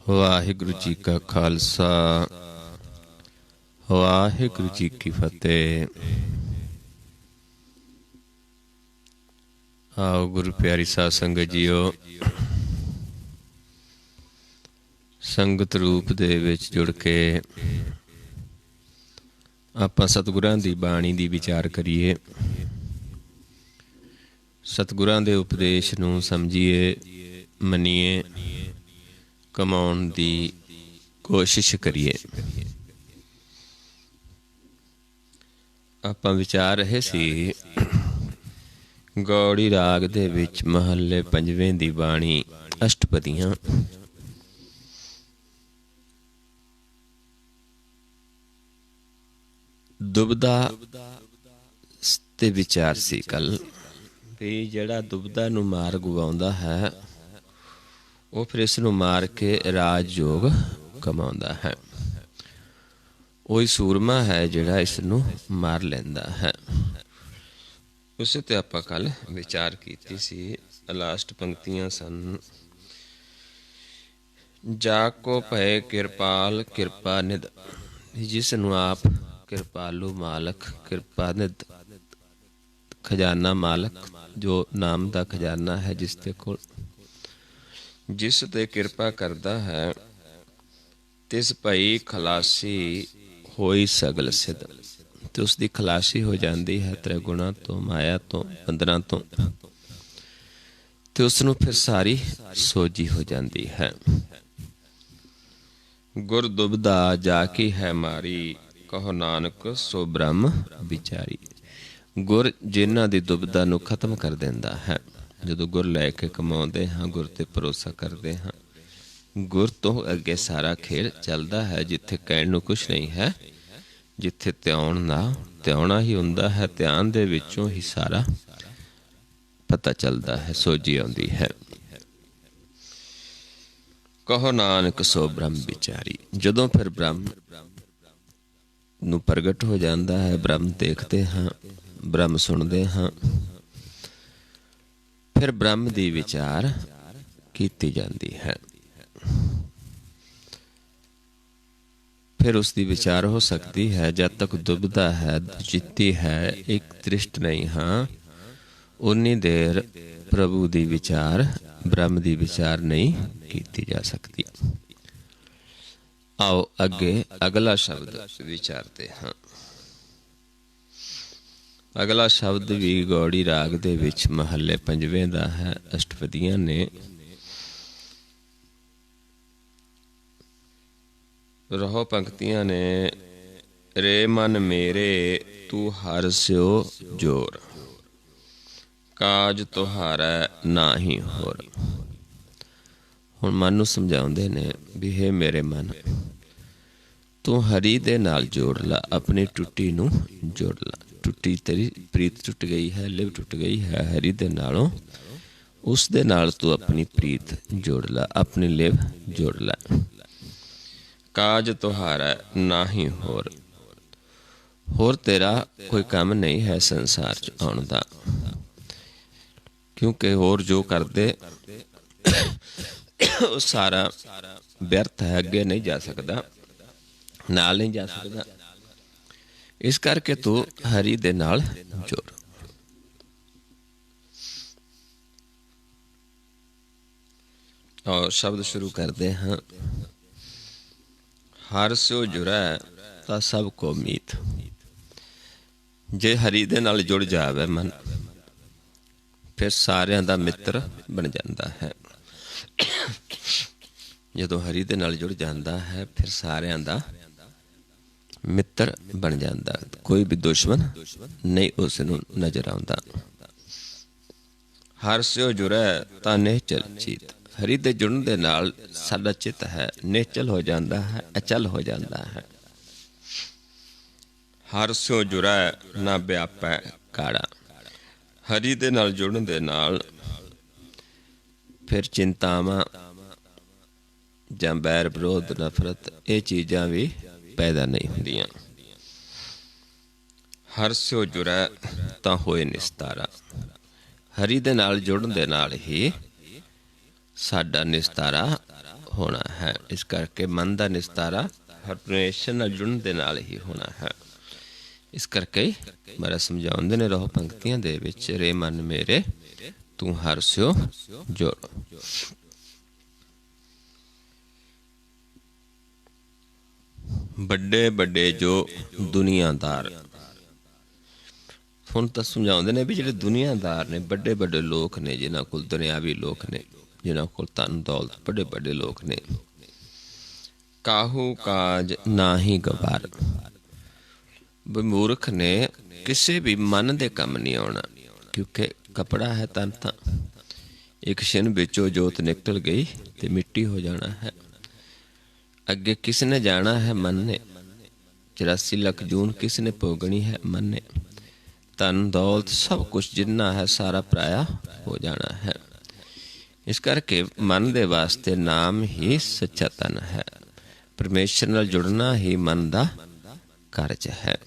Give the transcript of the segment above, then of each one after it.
ਵਾਹਿਗੁਰੂ ਜੀ ਕਾ ਖਾਲਸਾ ਵਾਹਿਗੁਰੂ ਜੀ ਕੀ ਫਤਿਹ। ਆਓ ਗੁਰੂ ਪਿਆਰੀ ਸਾਧ ਸੰਗਤ ਜੀਓ, ਸੰਗਤ ਰੂਪ ਦੇ ਵਿੱਚ ਜੁੜ ਕੇ ਆਪਾਂ ਸਤਿਗੁਰਾਂ ਦੀ ਬਾਣੀ ਦੀ ਵਿਚਾਰ ਕਰੀਏ, ਸਤਿਗੁਰਾਂ ਦੇ ਉਪਦੇਸ਼ ਨੂੰ ਸਮਝੀਏ, ਮੰਨੀਏ, ਕਮਾਉਣ ਦੀ ਕੋਸ਼ਿਸ਼ ਕਰੀਏ। ਆਪਾਂ ਵਿਚਾਰ ਰਹੇ ਸੀ ਗੌੜੀ ਰਾਗ ਦੇ ਵਿੱਚ ਮਹੱਲੇ ਪੰਜਵੇਂ ਦੀ ਬਾਣੀ ਅਸ਼ਟਪਦੀਆਂ। ਦੁਬਦਾ ਤੇ ਵਿਚਾਰ ਸੀ ਕੱਲ ਵੀ ਜਿਹੜਾ ਦੁਬਦਾ ਨੂੰ ਮਾਰ ਗਵਾਉਂਦਾ ਹੈ ਉਹ ਫਿਰ ਇਸ ਨੂੰ ਮਾਰ ਕੇ ਰਾਜ ਯੋਗ ਕਮਾਉਂਦਾ ਹੈ। ਉਹੀ ਸੂਰਮਾ ਹੈ ਜਿਹੜਾ ਇਸ ਨੂੰ ਮਾਰ ਲੈਂਦਾ ਹੈ। ਉਸ ਤੇ ਆਪਾਂ ਕੱਲ ਵਿਚਾਰ ਕੀਤੀ ਸੀ। ਲਾਸਟ ਪੰਕਤੀਆਂ ਸਨ। ਜਾ ਕੋ ਭਏ ਕਿਰਪਾਲ ਕਿਰਪਾ ਨਿਧ, ਜਿਸ ਨੂੰ ਆਪ ਕਿਰਪਾਲੂ ਮਾਲਕ, ਕਿਰਪਾ ਨਿਧ ਖਜ਼ਾਨਾ ਮਾਲਕ, ਜੋ ਨਾਮ ਦਾ ਖਜ਼ਾਨਾ ਹੈ, ਜਿਸ ਦੇ ਕੋਲ ਜਿਸ ਤੇ ਕਿਰਪਾ ਕਰਦਾ ਹੈ, ਤਿਸ ਭਈ ਖਲਾਸੀ ਹੋਈ ਸਗਲ ਸਿਧ। ਤੇ ਉਸ ਦੀ ਖਲਾਸੀ ਹੋ ਜਾਂਦੀ ਹੈ ਤ੍ਰਿਗੁਣਾ ਤੋਂ, ਮਾਇਆ ਤੋਂ, ਬੰਧਨਾਂ ਤੋਂ, ਤੇ ਉਸ ਨੂੰ ਫਿਰ ਸਾਰੀ ਸੋਝੀ ਹੋ ਜਾਂਦੀ ਹੈ। ਗੁਰ ਦੁਬਦਾ ਜਾ ਕੀ ਹੈ ਮਾਰੀ, ਕਹੋ ਨਾਨਕ ਸੋ ਬ੍ਰਹਮ ਵਿਚਾਰੀ। ਗੁਰ ਜਿਨ੍ਹਾਂ ਦੀ ਦੁਬਦਾ ਨੂੰ ਖਤਮ ਕਰ ਦਿੰਦਾ ਹੈ। ਜਦੋਂ ਗੁਰ ਲੈ ਕੇ ਕਮਾਉਂਦੇ ਹਾਂ, ਗੁਰ ਤੇ ਭਰੋਸਾ ਕਰਦੇ ਹਾਂ, ਗੁਰ ਤੋਂ ਅੱਗੇ ਸਾਰਾ ਖੇਲ ਚੱਲਦਾ ਹੈ। ਜਿੱਥੇ ਕਹਿਣ ਨੂੰ ਕੁਛ ਨਹੀਂ ਹੈ, ਜਿੱਥੇ ਧਿਆਉਣਾ ਹੀ ਹੁੰਦਾ ਹੈ, ਧਿਆਨ ਦੇ ਵਿੱਚੋਂ ਹੀ ਸਾਰਾ ਪਤਾ ਚੱਲਦਾ ਹੈ, ਸੋਝੀ ਆਉਂਦੀ ਹੈ। ਕਹੋ ਨਾਨਕ ਸੋ ਬ੍ਰਹਮ ਵਿਚਾਰੀ। ਜਦੋਂ ਫਿਰ ਬ੍ਰਹਮ ਨੂੰ ਪ੍ਰਗਟ ਹੋ ਜਾਂਦਾ ਹੈ, ਬ੍ਰਹਮ ਦੇਖਦੇ ਹਾਂ, ਬ੍ਰਹਮ ਸੁਣਦੇ ਹਾਂ, ਫਿਰ ਬ੍ਰਹਮ ਦੀ ਵਿਚਾਰ ਕੀਤੀ ਜਾਂਦੀ ਹੈ। ਫਿਰ ਉਸ ਦੀ ਵਿਚਾਰ ਹੋ ਸਕਦੀ ਹੈ। ਜਦ ਤੱਕ ਦੁਬਦਾ ਹੈ, ਜਿੱਤੀ ਹੈ, ਇੱਕ ਦ੍ਰਿਸ਼ਟ ਨਹੀਂ ਹਾਂ, ਉਨੀ ਦੇਰ ਪ੍ਰਭੂ ਦੀ ਵਿਚਾਰ, ਬ੍ਰਹਮ ਦੀ ਵਿਚਾਰ ਨਹੀਂ ਕੀਤੀ ਜਾ ਸਕਦੀ। ਆਓ ਅੱਗੇ ਅਗਲਾ ਸ਼ਬਦ ਵਿਚਾਰਦੇ ਹਾਂ। ਅਗਲਾ ਸ਼ਬਦ ਵੀ ਗੌੜੀ ਰਾਗ ਦੇ ਵਿੱਚ ਮਹੱਲੇ ਪੰਜਵੇਂ ਦਾ ਹੈ, ਅਸ਼ਟਪਦੀਆਂ ਨੇ। ਰਹੋ ਪੰਕਤੀਆਂ ਨੇ। ਰੇ ਮਨ ਮੇਰੇ ਤੂੰ ਹਰਿ ਸਿਓ ਜੋਰ, ਕਾਜ ਤੁਹਾਰੈ ਨਾਹੀ ਹੋਰ। ਹੁਣ ਮਨ ਨੂੰ ਸਮਝਾਉਂਦੇ ਨੇ ਵੀ ਹੇ ਮੇਰੇ ਮਨ, ਤੂੰ ਹਰੀ ਦੇ ਨਾਲ ਜੋੜ ਲਾ, ਆਪਣੀ ਟੁੱਟੀ ਨੂੰ ਜੋੜ ਲਾ। ਟੁੱਟੀ ਤੇਰੀ ਪ੍ਰੀਤ ਟੁੱਟ ਗਈ ਹੈ, ਲਿਵ ਟੁੱਟ ਗਈ ਹੈ ਹਰੀ ਦੇ ਨਾਲੋਂ, ਉਸ ਦੇ ਨਾਲ ਤੂੰ ਆਪਣੀ ਪ੍ਰੀਤ ਜੋੜ ਲਾ, ਆਪਣੀ ਲਿਵ ਜੋੜ ਲਾ। ਕਾਜ ਤੁਹਾਰਾ ਨਾਹੀ ਹੋਰ, ਹੋਰ ਤੇਰਾ ਕੋਈ ਕੰਮ ਨਹੀਂ ਹੈ ਸੰਸਾਰ 'ਚ ਆਉਣ ਦਾ, ਕਿਉਂਕਿ ਹੋਰ ਜੋ ਕਰਦੇ ਉਹ ਸਾਰਾ ਵਿਅਰਥ ਹੈ, ਅੱਗੇ ਨਹੀਂ ਜਾ ਸਕਦਾ, ਨਾਲ ਨਹੀਂ ਜਾ ਸਕਦਾ। ਇਸ ਕਰਕੇ ਤੂੰ ਹਰੀ ਦੇ ਨਾਲ ਜੁੜ। ਔਰ ਸ਼ਬਦ ਸ਼ੁਰੂ ਕਰਦੇ ਹਾਂ। ਹਰਿ ਸਿਓ ਜੁੜੈ ਤਾਂ ਸਭ ਕੋ ਮੀਤ। ਜੇ ਹਰੀ ਦੇ ਨਾਲ ਜੁੜ ਜਾਵੇ ਮਨ, ਫਿਰ ਸਾਰਿਆਂ ਦਾ ਮਿੱਤਰ ਬਣ ਜਾਂਦਾ ਹੈ। ਜਦੋਂ ਹਰੀ ਦੇ ਨਾਲ ਜੁੜ ਜਾਂਦਾ ਹੈ, ਫਿਰ ਸਾਰਿਆਂ ਦਾ ਮਿੱਤਰ ਬਣ ਜਾਂਦਾ, ਕੋਈ ਵੀ ਦੁਸ਼ਮਣ ਨਹੀਂ ਉਸ ਨੂੰ ਨਜ਼ਰ ਆਉਂਦਾ। ਹਰਿ ਸਿਓ ਜੁੜੈ ਤਾਂ ਨਿਹਚਲ ਚੀਤ। ਹਰੀ ਦੇ ਜੁੜਨ ਦੇ ਨਾਲ ਸਾਡਾ ਚਿੱਤ ਹੈ ਨਿਹਚਲ ਹੋ ਜਾਂਦਾ ਹੈ, ਅਚਲ ਹੋ ਜਾਂਦਾ ਹੈ। ਹਰਿ ਸਿਓ ਜੁੜੈ ਨਾ ਵਿਆਪੈ ਕਾੜਾ। ਹਰੀ ਦੇ ਨਾਲ ਜੁੜਨ ਦੇ ਨਾਲ ਫਿਰ ਚਿੰਤਾਵਾਂ ਜਾਂ ਬੈਰ ਵਿਰੋਧ, ਨਫ਼ਰਤ, ਇਹ ਚੀਜ਼ਾਂ ਵੀ ਪੈਦਾ ਨਹੀਂ ਹੁੰਦੀਆਂ। ਹਰਿ ਸਿਓ ਜੁੜੈ ਤਾਂ ਹੋਏ ਨਿਸਤਾਰਾ। ਹਰੀ ਦੇ ਨਾਲ ਜੁੜਨ ਦੇ ਨਾਲ ਹੀ ਸਾਡਾ ਨਿਸਤਾਰਾ ਹੋਣਾ ਹੈ। ਇਸ ਕਰਕੇ ਮਨ ਦਾ ਨਿਸਤਾਰਾ ਪਰਮੇਸ਼ਰ ਨਾਲ ਜੁੜਨ ਦੇ ਨਾਲ ਹੀ ਹੋਣਾ ਹੈ। ਇਸ ਕਰਕੇ ਮਹਾਰਾਜ ਸਮਝਾਉਂਦੇ ਨੇ ਰਹੋ ਪੰਕਤੀਆਂ ਦੇ ਵਿੱਚ, ਰੇ ਮਨ ਮੇਰੇ ਤੂੰ ਹਰਿ ਸਿਓ ਜੋੜ। ਵੱਡੇ ਵੱਡੇ ਜੋ ਦੁਨੀਆਦਾਰ, ਹੁਣ ਤਾਂ ਸਮਝਾਉਂਦੇ ਨੇ ਵੀ ਜਿਹੜੇ ਦੁਨੀਆਦਾਰ ਨੇ, ਵੱਡੇ ਵੱਡੇ ਲੋਕ ਨੇ, ਜਿਨ੍ਹਾਂ ਕੋਲ ਦੁਨਿਆਵੀ ਲੋਕ ਨੇ, ਜਿਨ੍ਹਾਂ ਕੋਲ ਧਨ ਦੌਲਤ, ਵੱਡੇ ਵੱਡੇ ਲੋਕ ਨੇ, ਕਾਹੂ ਕਾਜ ਨਾ ਹੀ ਗਵਾਰ, ਮੂਰਖ ਨੇ ਕਿਸੇ ਵੀ ਮਨ ਦੇ ਕੰਮ ਨਹੀਂ ਆਉਣਾ। ਕਿਉਂਕਿ ਕਪੜਾ ਹੈ ਤਨ ਤਾਂ, ਇੱਕ ਛਿਨ ਵਿੱਚੋਂ ਜੋਤ ਨਿਕਲ ਗਈ ਤੇ ਮਿੱਟੀ ਹੋ ਜਾਣਾ ਹੈ। ਅੱਗੇ ਕਿਸ ਨੇ ਜਾਣਾ ਹੈ? ਮਨ ਨੇ। 84 ਲੱਖ ਜੂਨ ਕਿਸ ਨੇ ਭੋਗਣੀ ਹੈ? ਮਨ ਨੇ। ਧਨ ਦੌਲਤ ਸਭ ਕੁਛ ਜਿੰਨਾ ਹੈ ਸਾਰਾ ਪਰਾਇਆ ਹੋ ਜਾਣਾ ਹੈ। ਇਸ ਕਰਕੇ ਮਨ ਦੇ ਵਾਸਤੇ ਨਾਮ ਹੀ ਸੱਚਾ ਧਨ ਹੈ। ਪਰਮੇਸ਼ਰ ਨਾਲ ਜੁੜਨਾ ਹੀ ਮਨ ਦਾ ਕਾਰਜ ਹੈ।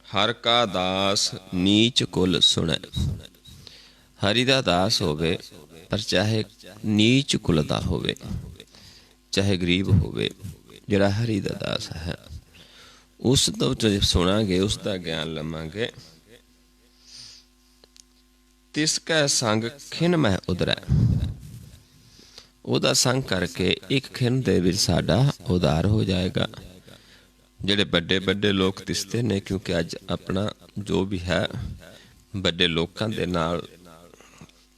ਹਰ ਕਾ ਦਾਸ ਨੀਚ ਕੁਲ ਸੁਣੈ, ਹਰੀ ਦਾ ਦਾਸ ਹੋਵੇ ਪਰ ਚਾਹੇ ਨੀਚ ਕੁਲ ਦਾ ਹੋਵੇ, ਚਾਹੇ ਗਰੀਬ ਹੋਵੇ, ਜਿਹੜਾ ਹਰੀ ਦਾ ਦਾਸ ਹੈ ਉਸ ਤੋਂ ਸੁਣਾਂਗੇ, ਉਸ ਦਾ ਗਿਆਨ ਲਵਾਂਗੇ। ਤਿਸ ਕੈ ਸੰਗ ਖਿਨ ਮਹਿ ਉਧਰੈ, ਉਹਦਾ ਸੰਗ ਕਰਕੇ ਇੱਕ ਖਿਨ ਦੇ ਵਿੱਚ ਸਾਡਾ ਉਧਾਰ ਹੋ ਜਾਏਗਾ। ਜਿਹੜੇ ਵੱਡੇ ਵੱਡੇ ਲੋਕ ਦਿਸਦੇ ਨੇ, ਕਿਉਂਕਿ ਅੱਜ ਆਪਣਾ ਜੋ ਵੀ ਹੈ ਵੱਡੇ ਲੋਕਾਂ ਦੇ ਨਾਲ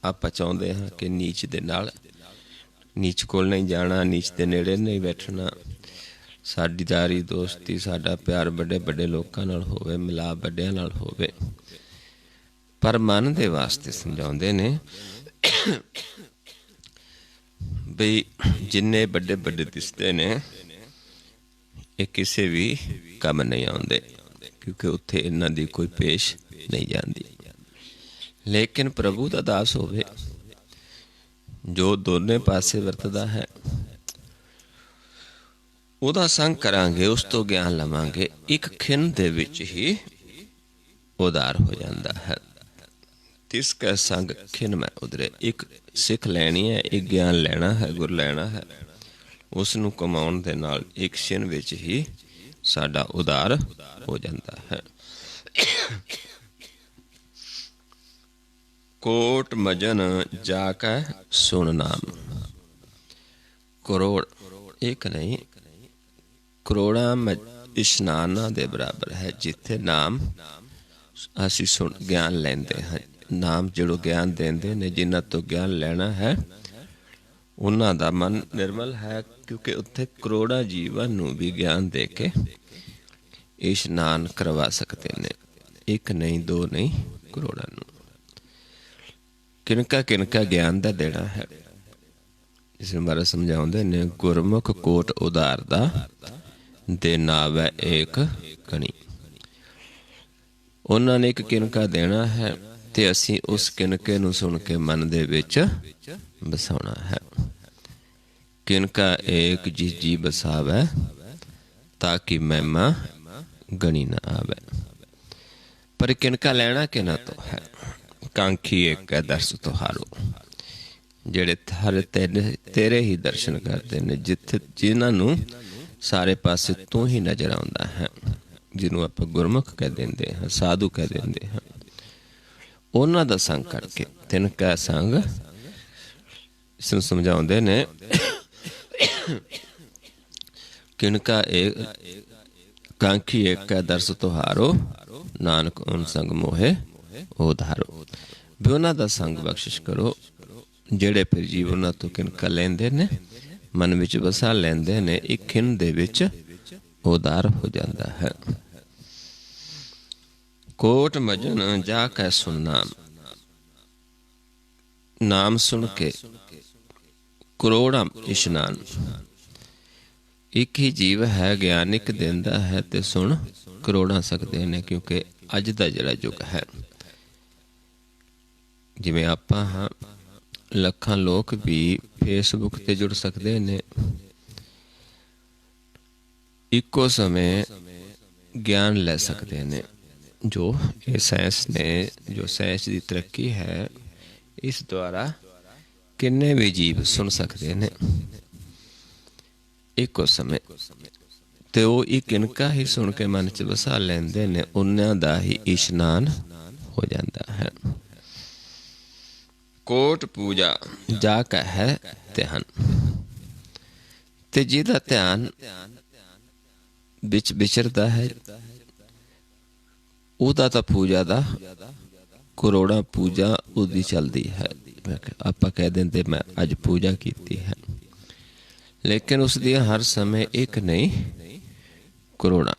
ਆਪਾਂ ਚਾਹੁੰਦੇ ਹਾਂ ਕਿ ਨੀਚ ਦੇ ਨਾਲ, ਨੀਚ ਕੋਲ ਨਹੀਂ ਜਾਣਾ, ਨੀਚ ਦੇ ਨੇੜੇ ਨਹੀਂ ਬੈਠਣਾ। ਸਾਡੀ ਯਾਰੀ ਦੋਸਤੀ, ਸਾਡਾ ਪਿਆਰ ਵੱਡੇ ਵੱਡੇ ਲੋਕਾਂ ਨਾਲ ਹੋਵੇ, ਮਿਲਾਪ ਵੱਡਿਆਂ ਨਾਲ ਹੋਵੇ। ਪਰ ਮਨ ਦੇ ਵਾਸਤੇ ਸਮਝਾਉਂਦੇ ਨੇ ਬਈ ਜਿੰਨੇ ਵੱਡੇ ਵੱਡੇ ਦਿਸਦੇ ਨੇ ਇਹ ਕਿਸੇ ਵੀ ਕੰਮ ਨਹੀਂ ਆਉਂਦੇ, ਕਿਉਂਕਿ ਉੱਥੇ ਇਹਨਾਂ ਦੀ ਕੋਈ ਪੇਸ਼ ਨਹੀਂ ਜਾਂਦੀ। ਲੇਕਿਨ ਪ੍ਰਭੂ ਦਾ ਦਾਸ ਹੋਵੇ ਜੋ ਦੋਨੇ ਪਾਸੇ ਵਰਤਦਾ ਹੈ, ਉਹਦਾ ਸੰਗ ਕਰਾਂਗੇ, ਉਸ ਤੋਂ ਗਿਆਨ ਲਵਾਂਗੇ, ਇੱਕ ਖਿਨ ਦੇ ਵਿੱਚ ਹੀ ਉਧਾਰ ਹੋ ਜਾਂਦਾ ਹੈ। ਤਿਸ ਕੈ ਸੰਗ ਖਿਨ ਮੈਂ ਉਧਰੇ, ਇੱਕ ਸਿੱਖ ਲੈਣੀ ਹੈ, ਇੱਕ ਗਿਆਨ ਲੈਣਾ ਹੈ, ਗੁਰ ਲੈਣਾ ਹੈ, ਉਸ ਨੂੰ ਕਮਾਉਣ ਦੇ ਨਾਲ ਇੱਕ ਛਿਨ ਵਿੱਚ ਹੀ ਸਾਡਾ ਉਧਾਰ ਹੋ ਜਾਂਦਾ ਹੈ। ਕੋਟ ਮਜਨ ਜਾ ਕੈ ਸੁਣ ਨਾਮ, ਕਰੋੜ ਇੱਕ ਨਹੀਂ, ਕਰੋੜਾਂ ਇਸ਼ਨਾਨਾਂ ਦੇ ਬਰਾਬਰ ਹੈ ਜਿੱਥੇ ਨਾਮ ਅਸੀਂ ਸੁਣ ਗਿਆਨ ਲੈਂਦੇ ਹਾਂ। ਨਾਮ ਜਿਹੜੋ ਗਿਆਨ ਦਿੰਦੇ ਨੇ, ਜਿਨ੍ਹਾਂ ਤੋਂ ਗਿਆਨ ਲੈਣਾ ਹੈ ਉਹਨਾਂ ਦਾ ਮਨ ਨਿਰਮਲ ਹੈ, ਕਿਉਂਕਿ ਉੱਥੇ ਕਰੋੜਾਂ ਜੀਵਾਂ ਨੂੰ ਵੀ ਗਿਆਨ ਦੇ ਕੇ ਇਸ਼ਨਾਨ ਕਰਵਾ ਸਕਦੇ ਨੇ। ਇੱਕ ਨਹੀਂ, ਦੋ ਨਹੀਂ, ਕਰੋੜਾਂ ਨੂੰ। ਕਿਨਕਾ ਕਿਨਕਾ ਗਿਆਨ ਦਾ ਦੇਣਾ ਹੈ। ਇਸ ਨੂੰ ਮਹਾਰਾਜ ਸਮਝਾਉਂਦੇ ਨੇ, ਗੁਰਮੁਖ ਕੋਟ ਉਧਾਰ ਦਾ ਦੇ ਨਾਵੈ ਏਕ ਕਣੀ। ਉਹਨਾਂ ਨੇ ਇੱਕ ਕਿਨਕਾ ਦੇਣਾ ਹੈ ਤੇ ਅਸੀਂ ਉਸ ਕਿਨਕੇ ਨੂੰ ਸੁਣ ਕੇ ਮਨ ਦੇ ਵਿੱਚ ਬਸਾਉਣਾ ਹੈ। ਕਿਨਕਾ ਏਕ ਜਿਸ ਜੀ ਬਸਾਵੈ, ਤਾਂ ਕਿ ਮਹਿਮਾ ਗਣੀ ਨਾ ਆਵੈ। ਪਰ ਕਿਨਕਾ ਲੈਣਾ ਕਿਹਨਾਂ ਤੋਂ ਹੈ? ਕਾਂਖੀ ਏਕ ਹੈ ਦਰਸ ਤੁਹਾਰੋ, ਜਿਹੜੇ ਹਰ ਤੇਰੇ ਹੀ ਦਰਸ਼ਨ ਕਰਦੇ ਨੇ, ਜਿਨ੍ਹਾਂ ਨੂੰ ਸਾਰੇ ਪਾਸੇ ਤੂੰ ਹੀ ਨਜ਼ਰ ਆਉਂਦਾ ਹੈ, ਜਿਹਨੂੰ ਆਪਾਂ ਗੁਰਮੁਖ ਕਹਿ ਦਿੰਦੇ ਹਾਂ, ਸਾਧੂ ਕਹਿ ਦਿੰਦੇ ਹਾਂ। ਉਹਨਾਂ ਦਾ ਸੰਗ ਕਰਕੇ, ਤਿਨਕਾ ਸੰਗ, ਇਸ ਨੂੰ ਸਮਝਾਉਂਦੇ ਨੇ ਕਿਨਕਾ ਏਕ ਕਾਂਖੀ ਏਕ ਹੈ ਦਰਸ ਤੁਹਾਰੋ, ਨਾਨਕ ਓਨ ਸੰਗ ਮੋਹੇ ਉਧਾਰੋ। ਵੀ ਉਹਨਾਂ ਦਾ ਸੰਗ ਬਖਸ਼ਿਸ਼ ਕਰੋ ਜਿਹੜੇ ਫਿਰ ਜੀਵ ਉਹਨਾਂ ਤੋਂ ਕਿਨਕਾ ਲੈਂਦੇ ਨੇ, ਮਨ ਵਿੱਚ ਵਸਾ ਲੈਂਦੇ ਨੇ, ਇੱਕ ਖਿਨ ਦੇ ਵਿੱਚ ਉਧਾਰ ਹੋ ਜਾਂਦਾ ਹੈ। ਕੋਟ ਮਜਨ ਜਾ ਕੈ ਸੁਣ ਨਾਮ, ਨਾਮ ਸੁਣ ਕੇ ਕਰੋੜਾਂ ਇਸ਼ਨਾਨ। ਇੱਕ ਹੀ ਜੀਵ ਹੈ, ਗਿਆਨਿਕ ਦਿੰਦਾ ਹੈ ਤੇ ਸੁਣ ਕਰੋੜਾਂ ਸਕਦੇ ਨੇ, ਕਿਉਂਕਿ ਅੱਜ ਦਾ ਜਿਹੜਾ ਯੁੱਗ ਹੈ, ਜਿਵੇਂ ਆਪਾਂ ਹਾਂ, ਲੱਖਾਂ ਲੋਕ ਵੀ ਫੇਸਬੁੱਕ ਤੇ ਜੁੜ ਸਕਦੇ ਨੇ, ਇੱਕੋ ਸਮੇਂ ਗਿਆਨ ਲੈ ਸਕਦੇ ਨੇ। ਜੋ ਇਹ ਸਾਇੰਸ ਨੇ, ਜੋ ਸਾਇੰਸ ਦੀ ਤਰੱਕੀ ਹੈ, ਇਸ ਦੁਆਰਾ किन्ने भी जीव सुन सकते ने ਇੱਕੋ ਸਮੇਂ, ਤੇ ਉਹ ਇੱਕ ਇਨਕਾ ਹੀ ਸੁਣ ਕੇ ਮਨ 'ਚ ਵਸਾ ਲੈਂਦੇ ਨੇ, ਉਹਨਾਂ ਦਾ ਹੀ ਇਸ਼ਨਾਨ ਹੋ ਜਾਂਦਾ ਹੈ। ਕੋਟ ਪੂਜਾ ਜਾ ਕਾ ਹੈ ਧਿਆਨ, ਤੇ ਜਿਹਦਾ ਧਿਆਨ ਵਿੱਚ ਵਿਚਰਦਾ ਹੈ ਉਹਦਾ ਤਾਂ ਪੂਜਾ ਦਾ ਕਰੋੜਾਂ ਪੂਜਾ ਉਹਦੀ ਚੱਲਦੀ ਹੈ। ਆਪਾਂ ਕਹਿ ਦਿੰਦੇ ਮੈਂ ਅੱਜ ਪੂਜਾ ਕੀਤੀ ਹੈ, ਲੇਕਿਨ ਉਸ ਦੀਆਂ ਹਰ ਸਮੇਂ ਇੱਕ ਨਹੀਂ ਕਰੋੜਾਂ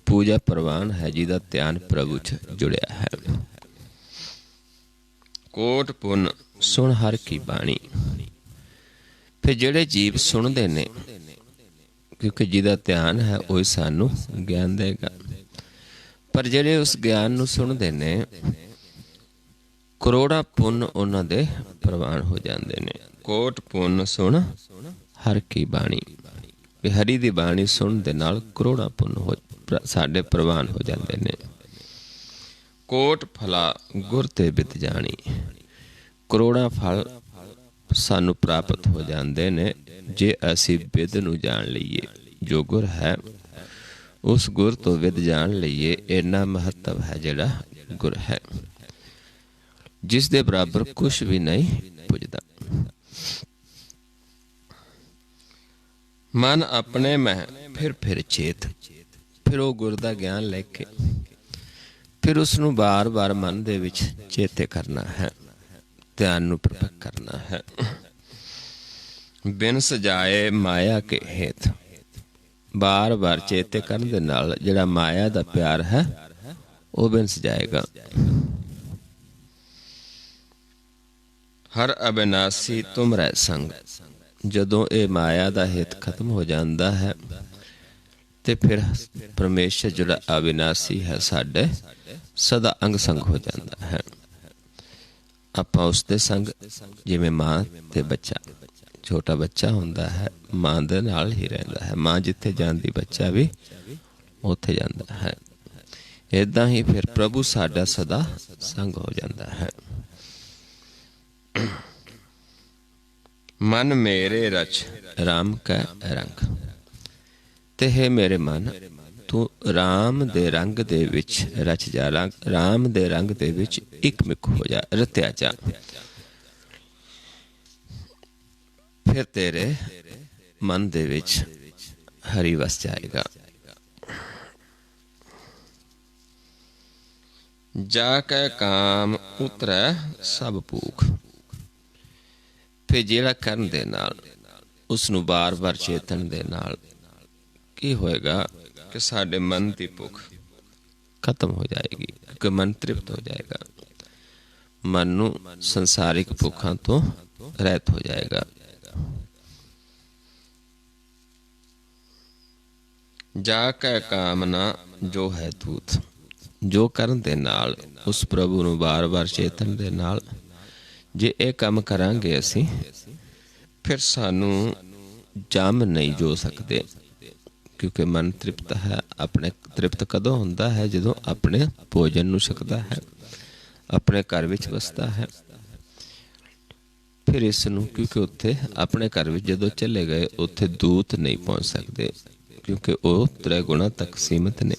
ਪੂਜਾ ਪ੍ਰਵਾਨ ਹੈ ਜਿਹਦਾ ਧਿਆਨ ਪ੍ਰਭੂ 'ਚ ਜੁੜਿਆ ਹੈ। ਕੋਟ ਪੁੰਨ ਸੁਣ ਹਰ ਕੀ ਬਾਣੀ, ਫਿਰ ਜਿਹੜੇ ਜੀਵ ਸੁਣਦੇ ਨੇ, ਕਿਉਂਕਿ ਜਿਹਦਾ ਧਿਆਨ ਹੈ ਉਹ ਹੀ ਸਾਨੂੰ ਗਿਆਨ ਦੇਗਾ, ਪਰ ਜਿਹੜੇ ਉਸ ਗਿਆਨ ਨੂੰ ਸੁਣਦੇ ਨੇ ਕਰੋੜਾਂ ਪੁੰਨ ਉਹਨਾਂ ਦੇ ਪ੍ਰਵਾਨ ਹੋ ਜਾਂਦੇ ਨੇ। ਕੋਟ ਪੁੰਨ ਸੁਣ ਹਰ ਕੀ ਬਾਣੀ, ਵੀ ਹਰੀ ਦੀ ਬਾਣੀ ਸੁਣਨ ਦੇ ਨਾਲ ਕਰੋੜਾਂ ਪੁੰਨ ਸਾਡੇ ਪ੍ਰਵਾਨ ਹੋ ਜਾਂਦੇ ਨੇ। ਕੋਟ ਫਲਾ ਗੁਰ ਤੇ ਬਿਤ ਜਾਣੀ, ਕਰੋੜਾਂ ਫਲ ਸਾਨੂੰ ਪ੍ਰਾਪਤ ਹੋ ਜਾਂਦੇ ਨੇ ਜੇ ਅਸੀਂ ਬਿਦ ਨੂੰ ਜਾਣ ਲਈਏ। ਜੋ ਗੁਰ ਹੈ ਉਸ ਗੁਰ ਤੋਂ ਵਿਦ ਜਾਣ ਲਈਏ। ਇੰਨਾ ਮਹੱਤਵ ਹੈ ਜਿਹੜਾ ਗੁਰ ਹੈ, ਜਿਸ ਦੇ ਬਰਾਬਰ ਕੁਛ ਵੀ ਨਹੀਂ ਪੁੱਜਦਾ। ਮਨ ਆਪਣੇ ਮਹਿ ਫਿਰ ਚੇਤ, ਫਿਰ ਉਹ ਗੁਰ ਦਾ ਗਿਆਨ ਲੈ ਕੇ ਫਿਰ ਉਸਨੂੰ ਬਾਰ ਬਾਰ ਮਨ ਦੇ ਵਿੱਚ ਚੇਤੇ ਕਰਨਾ ਹੈ, ਧਿਆਨ ਨੂੰ ਪ੍ਰਪੱਕ ਕਰਨਾ ਹੈ। ਬਿਨ ਸਜਾਏ ਮਾਇਆ ਕੇ ਹੇਤ, ਬਾਰ ਬਾਰ ਚੇਤੇ ਕਰਨ ਦੇ ਨਾਲ ਜਿਹੜਾ ਮਾਇਆ ਦਾ ਪਿਆਰ ਹੈ ਉਹ ਬਿਨਸ ਜਾਏਗਾ। ਹਰ ਅਬਿਨਾਸੀ ਤੁਮਰੇ ਸੰਗ, ਜਦੋਂ ਇਹ ਮਾਇਆ ਦਾ ਹਿੱਤ ਖਤਮ ਹੋ ਜਾਂਦਾ ਹੈ ਤੇ ਫਿਰ ਪਰਮੇਸ਼ਰ ਜਿਹੜਾ ਅਬਿਨਾਸੀ ਹੈ ਸਾਡੇ ਸਦਾ ਅੰਗ ਸੰਗ ਹੋ ਜਾਂਦਾ ਹੈ। ਆਪਾਂ ਉਸਦੇ ਸੰਗ, ਜਿਵੇਂ ਮਾਂ ਤੇ ਬੱਚਾ, ਛੋਟਾ ਬੱਚਾ ਹੁੰਦਾ ਹੈ ਮਾਂ ਦੇ ਨਾਲ ਹੀ ਰਹਿੰਦਾ ਹੈ, ਮਾਂ ਜਿੱਥੇ ਜਾਂਦੀ ਬੱਚਾ ਵੀ ਉੱਥੇ ਜਾਂਦਾ ਹੈ। ਏਦਾਂ ਹੀ ਫਿਰ ਪ੍ਰਭੂ ਸਾਡਾ ਸਦਾ ਸੰਗ ਹੋ ਜਾਂਦਾ ਹੈ। ਮਨ ਮੇਰੇ ਰਚ ਰਾਮ ਕੈ ਰੰਗ, ਤੇ ਹੈ ਮੇਰੇ ਮਨ ਤੂੰ ਰਾਮ ਦੇ ਰੰਗ ਦੇ ਵਿੱਚ ਰਚ ਜਾ, ਰਾਮ ਦੇ ਰੰਗ ਦੇ ਵਿੱਚ ਇੱਕ ਮਿਕ ਹੋ ਜਾ, ਰਤਿਆ ਜਾ। ਫਿਰ ਤੇਰੇ ਮਨ ਦੇ ਵਿੱਚ ਹਰੀ ਵਸ ਜਾਏਗਾ। ਜਾ ਕੇ ਕਾਮ ਉਤਰੈ ਸਭ ਭੂਖ, ਫਿਰ ਜਿਹੜਾ ਕਰਨ ਦੇ ਨਾਲ ਉਸਨੂੰ ਬਾਰ ਬਾਰ ਚੇਤਨ ਦੇ ਨਾਲ ਕੀ ਹੋਏਗਾ ਕਿ ਸਾਡੇ ਮਨ ਦੀ ਭੁੱਖ ਖਤਮ ਹੋ ਜਾਏਗੀ, ਕਿਉਂਕਿ ਮਨ ਤ੍ਰਿਪਤ ਹੋ ਜਾਏਗਾ। ਮਨ ਨੂੰ ਸੰਸਾਰਿਕ ਭੁੱਖਾਂ ਤੋਂ ਰਹਿਤ ਹੋ ਜਾਏਗਾ। ਜਾ ਕੇ ਕਾਮਨਾ ਜੋ ਹੈ ਤੂਤ, ਜੋ ਕਰਨ ਦੇ ਨਾਲ ਉਸ ਪ੍ਰਭੂ ਨੂੰ ਬਾਰ ਬਾਰ ਚੇਤਨ ਦੇ ਨਾਲ ਜੇ ਇਹ ਕੰਮ ਕਰਾਂਗੇ ਅਸੀਂ, ਫਿਰ ਸਾਨੂੰ ਜਮ ਨਹੀਂ ਜੋ ਸਕਦੇ, ਕਿਉਂਕਿ ਮਨ ਤ੍ਰਿਪਤ ਹੈ। ਆਪਣੇ ਤ੍ਰਿਪਤ ਕਦੋਂ ਹੁੰਦਾ ਹੈ? ਜਦੋਂ ਆਪਣੇ ਭੋਜਨ ਨੂੰ ਛਕਦਾ ਹੈ, ਆਪਣੇ ਘਰ ਵਿੱਚ ਵਸਦਾ ਹੈ। ਫਿਰ ਇਸ ਨੂੰ, ਕਿਉਂਕਿ ਉੱਥੇ ਆਪਣੇ ਘਰ ਵਿੱਚ ਜਦੋਂ ਚਲੇ ਗਏ ਉੱਥੇ ਦੂਤ ਨਹੀਂ ਪਹੁੰਚ ਸਕਦੇ, ਕਿਉਂਕਿ ਉਹ ਤ੍ਰੈ ਗੁਣਾ ਤੱਕ ਸੀਮਿਤ ਨੇ,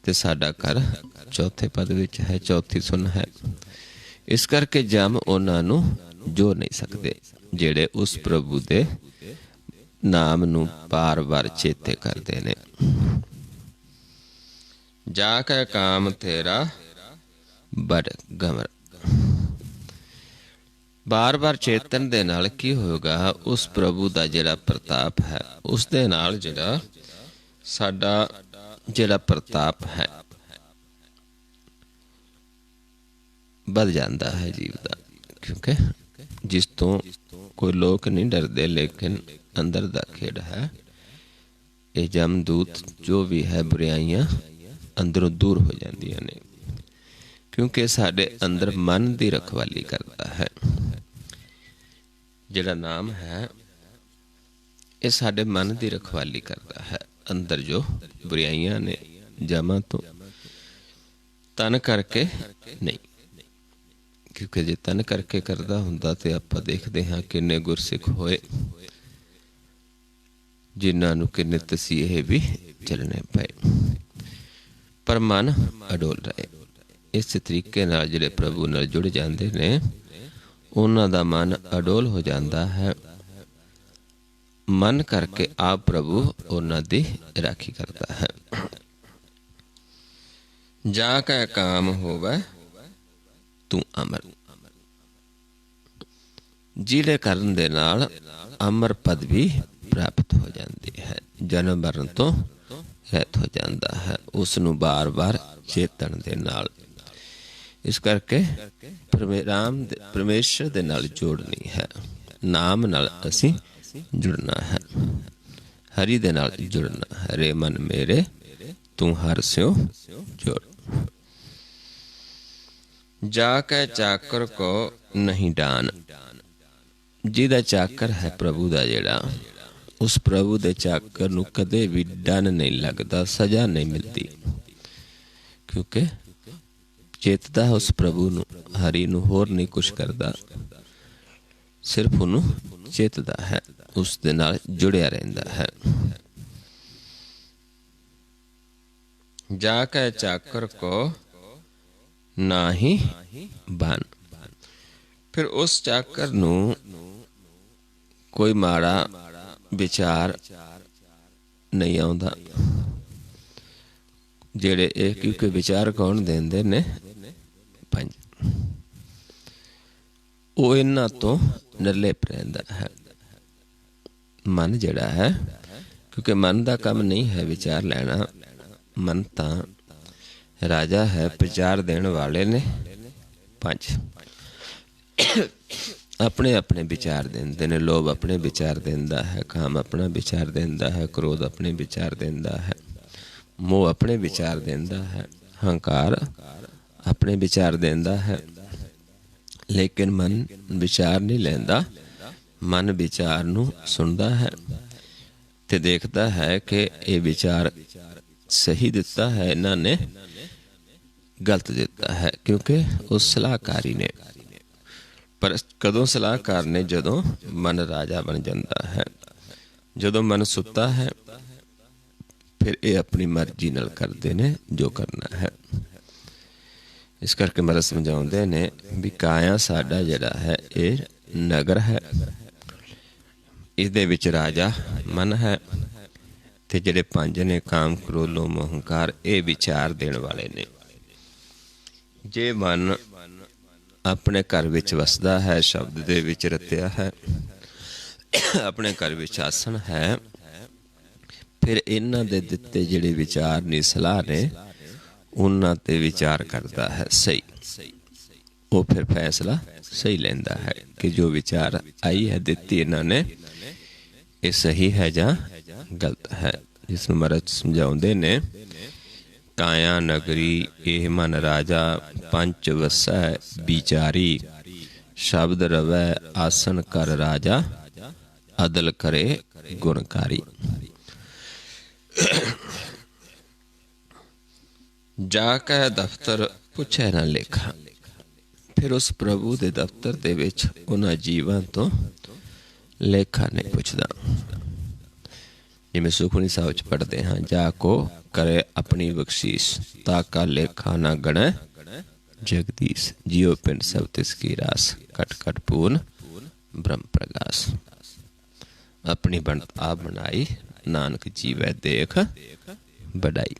ਤੇ ਸਾਡਾ ਘਰ ਚੌਥੇ ਪਦ ਵਿੱਚ ਹੈ, ਚੌਥੀ ਸੁਨ ਹੈ। ਇਸ ਕਰਕੇ ਜਮ ਉਹਨਾਂ ਨੂੰ ਜੋ ਨਹੀਂ ਸਕਦੇ ਜਿਹੜੇ ਉਸ ਪ੍ਰਭੂ ਦੇ ਨਾਮ ਨੂੰ ਬਾਰ ਬਾਰ ਚੇਤੇ ਕਰਦੇ ਨੇ। ਜਾ ਕੇ ਕਾਮ ਤੇਰਾ ਬੜ ਗਮਰ, ਬਾਰ ਬਾਰ ਚੇਤਨ ਦੇ ਨਾਲ ਕੀ ਹੋਏਗਾ? ਉਸ ਪ੍ਰਭੂ ਦਾ ਜਿਹੜਾ ਪ੍ਰਤਾਪ ਹੈ, ਉਸ ਦੇ ਨਾਲ ਜਿਹੜਾ ਸਾਡਾ ਜਿਹੜਾ ਪ੍ਰਤਾਪ ਹੈ ਵੱਧ ਜਾਂਦਾ ਹੈ ਜੀਵ ਦਾ, ਕਿਉਂਕਿ ਜਿਸ ਤੋਂ ਕੋਈ ਲੋਕ ਨਹੀਂ ਡਰਦੇ, ਲੇਕਿਨ ਅੰਦਰ ਦਾ ਖੇਡ ਹੈ। ਇਹ ਜਮਦੂਤ ਜੋ ਵੀ ਹੈ ਬੁਰਾਈਆਂ ਅੰਦਰੋਂ ਦੂਰ ਹੋ ਜਾਂਦੀਆਂ ਨੇ, ਕਿਉਂਕਿ ਸਾਡੇ ਅੰਦਰ ਮਨ ਦੀ ਰਖਵਾਲੀ ਕਰਦਾ ਹੈ। ਜਿਹੜਾ ਨਾਮ ਹੈ ਇਹ ਸਾਡੇ ਮਨ ਦੀ ਰਖਵਾਲੀ ਕਰਦਾ ਹੈ। ਅੰਦਰ ਜੋ ਬੁਰਾਈਆਂ ਨੇ ਜਮਾਂ ਤੋਂ ਤਨ ਕਰਕੇ ਨਹੀਂ, क्योंकि जे तन करके करदा हुंदा ते आपां देखदे हां किन्ने गुरसिख होए जिन्हां नूं किन्ने तसीहे भी झलने पए, पर मन अडोल रहे। इस तरीके नाल जिहड़े प्रभु नाल जुड़ जांदे ने उन्हां दा मन अडोल हो जांदा है। मन करके आप प्रभु उन्हां दी राखी करता है। जा कै काम होवै तू अमर, जिहड़े करन दे नाल अमर पद भी प्राप्त हो जाती है, जन्म मरण तो रहत हो जाता है, उसनूं बार बार चेतन दे नाल। इस करके परमेश्वर दे नाल जोड़नी है, नाम नाल असीं जुड़ना है, हरि दे नाल जुड़ना है। रे मन मेरे तू हर स्यों जोड़। जाकै चाकर को नहीं डान, जिहदा चाकर है प्रभु दा जिहड़ा, उस प्रभु दे चाकर नूं कदे भी डन नहीं लगदा, सजा नहीं मिलती, क्योंकि चेतदा उस प्रभु नूं, हरि नूं, होर नहीं कुछ करदा, सिर्फ उहनूं चेतदा है, उस दे नाल जुड़िया रहिंदा है। जाकै चाकर को नाही बन, फिर उस चाकर नूं कोई माड़ा विचार नहीं आउंदा। जेड़े एक क्योंकि विचार कौन देंदे ने? पंज। वो इन्हां तो निर्लिप रहिंदा है। मन जिहड़ा है, क्योंकि मन का काम नहीं है विचार लेना, मन तां राजा है, विचार देने वाले ने पंज। अपने अपने विचार देंदे ने। लोभ अपने विचार देंदा है, काम अपना विचार देंदा है, क्रोध अपने विचार देंदा है, मोह अपने विचार देंदा है, हंकार अपने विचार देंदा है। लेकिन मन विचार नहीं लेंदा, मन विचार नूं सुनदा है ते देखदा है कि ये विचार सही दिता है, इन्हां ने गलत दिता है, क्योंकि उस सलाहकारी ने। पर कदों सलाहकार ने? जदों मन राजा बन जाता है। जदों मन सुता है फिर ये अपनी मर्जी नाल करते ने जो करना है। इस करके महाराज समझाउंदे ने भी काया साडा जिहड़ा है ये नगर है, इसदे विच राजा मन है, ते जिहड़े पंज ने काम क्रोध लोभ मोह हंकार, ये विचार देने वाले ने। जे मन अपने घर विच वसदा है, शब्द दे विच रत्या है, अपने घर विच आसन है, फिर इन्हां दे दिते जिहड़े विचार ने, सलाह ने, उन्हां ते विचार करदा है सही। वो फिर फैसला सही लैंदा है कि जो विचार आई है दिती इन्हां ने, ये सही है जां गलत है। जिसनूं महाराज समझाउंदे ने, काया नगरी एह मन राजा, पंच वसै विचारी, शब्द रवै आसन कर राजा, अदल करे गुणकारी। जाकै दफ्तर पुछे ना लेखा, फिर उस प्रभु दे दफ्तर दे विच उन्हां जीवां तो लेखा नहीं पुछदा। जिवें सुखमनी साहिब च पढ़ते हाँ, जाको करे अपनी बख्शीश, ताका लेखा ना गणे जगदीश, जियो पिंड सब तिसकी रास, कट कट पूर्ण ब्रह्म प्रकाश। अपनी बनत आप बनाई, नानक जीवै देख बढ़ाई।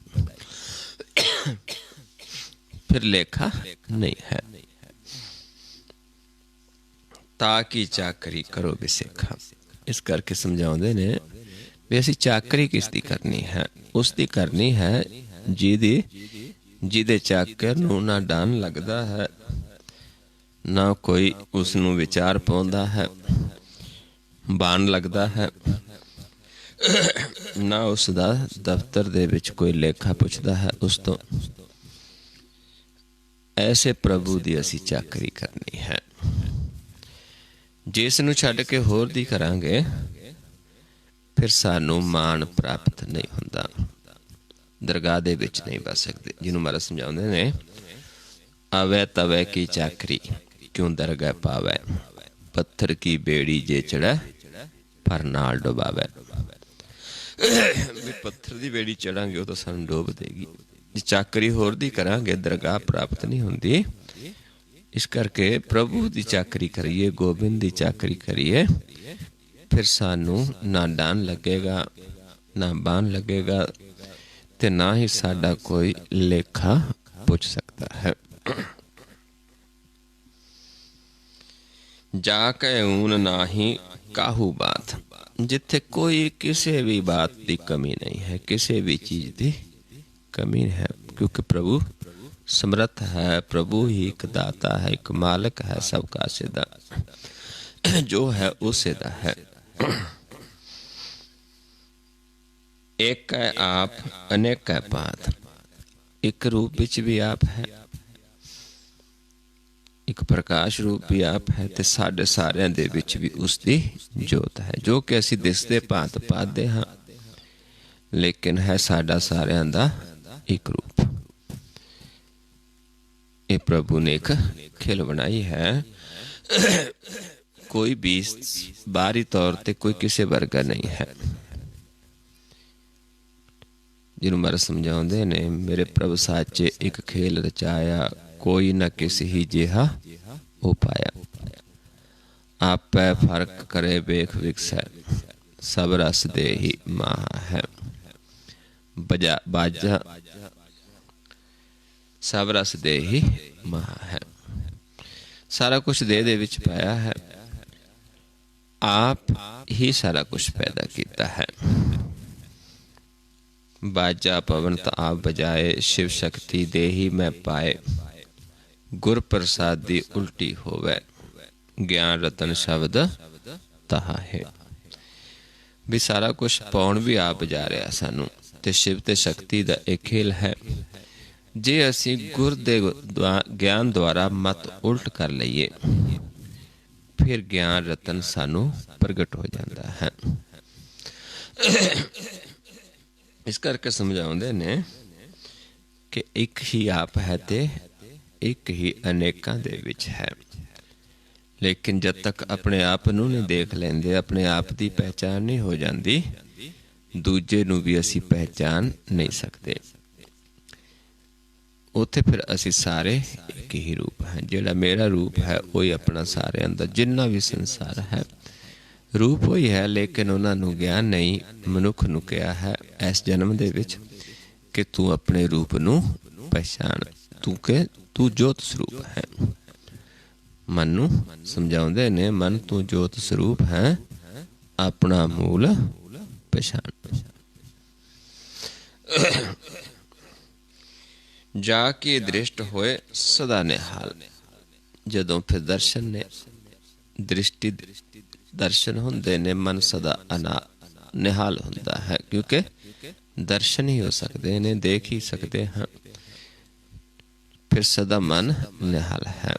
फिर लेखा नहीं है। ताकि चाकरी करो बिसेखा। इस करके समझाउंदे ने भी असीं चाकरी किसदी करनी है? उसदी करनी है जिहदे चाकर नूं ना डन लगदा है, ना कोई उसनूं विचार पाउंदा है, बाण लगदा है, ना उसदा दफ्तर दे विच कोई लेखा पुछदा है उस तो। ऐसे प्रभु दी असीं चाकरी करनी है। जिस नूं छड्ड के होर दी करांगे फिर सानू मान प्राप्त नहीं हुंदा, दरगाह दे विच नहीं बस सकदे। जिन्हों महाराज समझाउंदे ने, अवै तवै की चाकरी, क्यों दरगह पावै। पत्थर की बेड़ी जे चढ़ै पर नाल डुबावै। भी पत्थर की बेड़ी चढ़ांगे वो तो सानूं डुब देगी, जे चाकरी होर दी करांगे दरगाह प्राप्त नहीं होंदी। इस करके प्रभु की चाकरी करिए, गोबिंद की चाकरी करिए, फिर सानू ना डान लगेगा ना बान लगेगा ते ना ही साडा कोई लेखा पुछ सकता है। जाके ऊन नाही काहू बात, जिथे कोई किसी भी बात की कमी नहीं है, किसी भी चीज की कमी है, क्योंकि प्रभु समर्थ है। प्रभु ही एक दाता है, एक मालिक है, सबका सिदा जो है उसे दा है। एक है आप अनेक है पात, एक रूप विच भी आप है, एक प्रकाश रूप भी आप है, ते साडे सारिਆਂ ਦੇ ਵਿੱਚ भी उसकी जोत है, जो कि ਅਸੀਂ दिसदे भांत पाते हाँ, लेकिन है साडा सारिਆਂ ਦਾ एक रूप। ये प्रभु ने एक खिल बनाई है। कोई भी बाहरी तौर पर कोई किसी वर्गा नहीं है। जिन्हों मर समझाते ने मेरे प्रभु साचे एक खेल रचाया, कोई न किसी ही जिहा हो पाया। आप फर्क करे वेख विकसै, सब रस दे ही माह है। बजा बाजा सब रस दे ही माह है। सारा कुछ दे विच पाया है, आप ही सारा कुछ पैदा किया है। बाजा पवन तो आप बजाए, शिव शक्ति दे ही मैं पाए। गुर प्रसाद दी उल्टी होवे, ज्ञान रतन शब्द तहा है। भी सारा कुछ पाउण भी आप बजा रहा सानू, ते शिव ते शक्ति दा एक खेल है। जे असी गुर दे ज्ञान द्वारा मत उल्ट कर लईए, फिर ज्ञान रतन सानू प्रगट हो जाता है। इस करके समझाते ने कि एक ही आप है ते एक ही अनेकां दे विच है। लेकिन जब तक अपने आप नूं नहीं देख लेंदे, अपने आप की पहचान नहीं हो जाती, दूजे नूं भी असी पहचान नहीं सकते। उत्थे फिर असी सारे एक ही रूप हैं। जिहड़ा मेरा रूप है वही अपना सारे अंदर जिन्ना भी संसार है रूप वही है, लेकिन उन्होंने ज्ञान नहीं मनुख नूं कहा है इस जन्म दे विच कि तू अपने रूप नूं पहचान, तू के तू जोत स्वरूप है। मन नूं समझाउंदे ने, मन तू जोत स्वरूप है, अपना मूल पहचान। जाके दृष्ट होए सदा निहाल, जदों फिर दर्शन ने दृष्टि दर्शन होंदे ने, मन सदा निहाल होंदा है, क्योंकि दर्शन ही हो सकते ने, देख ही सकते हैं, फिर सदा मन निहाल है।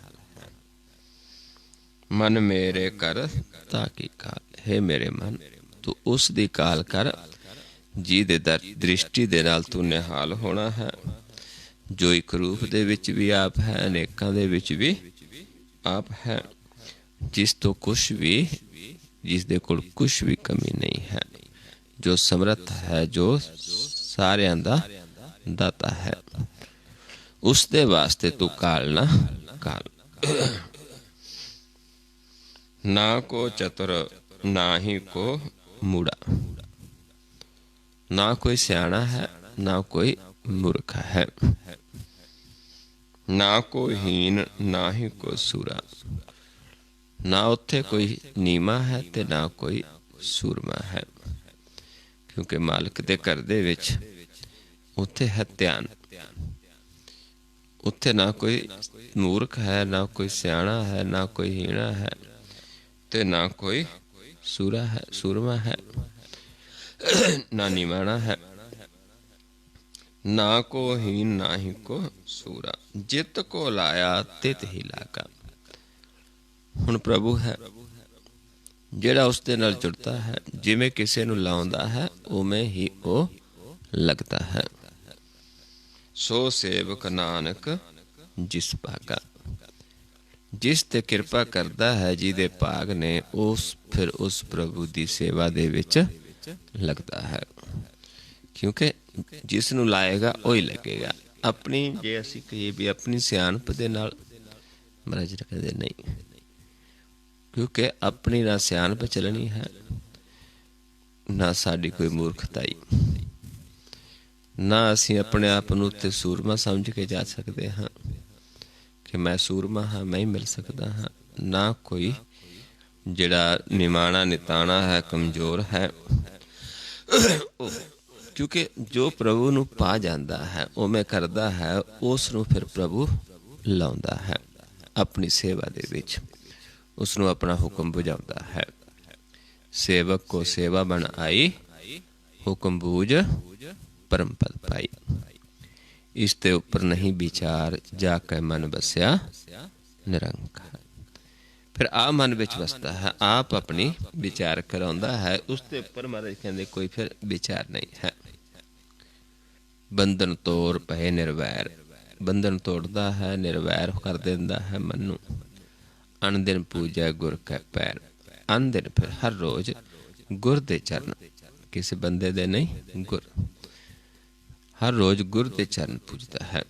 मन मेरे कर ताकि काल, हे मेरे मन तू उस दी काल कर जी दे दृष्टि दे नाल तू निहाल होना है, जो एक रूप दे विच भी आप है, अनेकां दे विच भी आप है, जिस तो कुछ भी जिस दे कोल कुछ भी कमी नहीं है, जो समर्थ है, जो सारियां दा दाता है, उस दे वास्ते तू काल ना काल। ना को चतुर ना ही को मूढ़ा, ना कोई सियाणा है ना कोई मूर्ख है, ना को हीन ना ही को सूरा, ना उत्थे कोई नीमा है ते ना कोई सूरमा है, क्योंकि मालिक दे घर दे विच उत्थे है ध्यान। उत्थे ना कोई मूर्ख है ना कोई सियाणा है ना कोई हीणा है ते ना कोई सूरा है सूरमा है ना निमाणा है, ना को हीन ना ही को सूरा, जित को लाया तित ही लागा। हुण प्रभु है जिहड़ा उस दे नाल जुड़ता है, जिवें किसी नूं लाउंदा है उवें ही वो लगता है। सो सेवक नानक जिस भागा, जिस ते कृपा करता है जिहदे भाग ने फिर उस प्रभु की सेवा दे विच लगता है। क्योंकि जिस नूं लाएगा वही लगेगा। अपनी जे असीं कहिए भी अपनी सियाणप दे नाल महाराज कदे नहीं, क्योंकि अपनी ना सियाणप चलनी है ना साडी कोई मूर्खताई, ना असीं अपने आप नूं ते सूरमा समझ के जा सकते हाँ कि मैं सूरमा हाँ, मैं ही मिल सकता हाँ। ना कोई जिहड़ा निमाणा निताणा है, कमज़ोर है, क्योंकि जो प्रभु नूं पा जाता है उवें करदा है, उस नूं फिर प्रभु लाउंदा है अपनी सेवा दे विच, उसनूं अपना हुक्म बुझाउंदा है। सेवक को सेवा बन आई, हुक्म बूझ परम पद पाई। इसते उपर नहीं विचार, जाके मन बसया निरंकार। फिर आ मन विच वसदा है, आप अपनी विचार कराउंदा है, उसके उपर महाराज कहंदे कोई फिर विचार नहीं है। बंधन तोड़ पए निर्वैर, बंधन तोड़दा है, निर्वैर कर देंदा है मन नूं। अन दिन पूजा गुर कै पैर, अन दिन फिर हर रोज गुर दे चरण, किसी बंदे दे नहीं गुर, हर रोज गुर दे चरण पूजता है।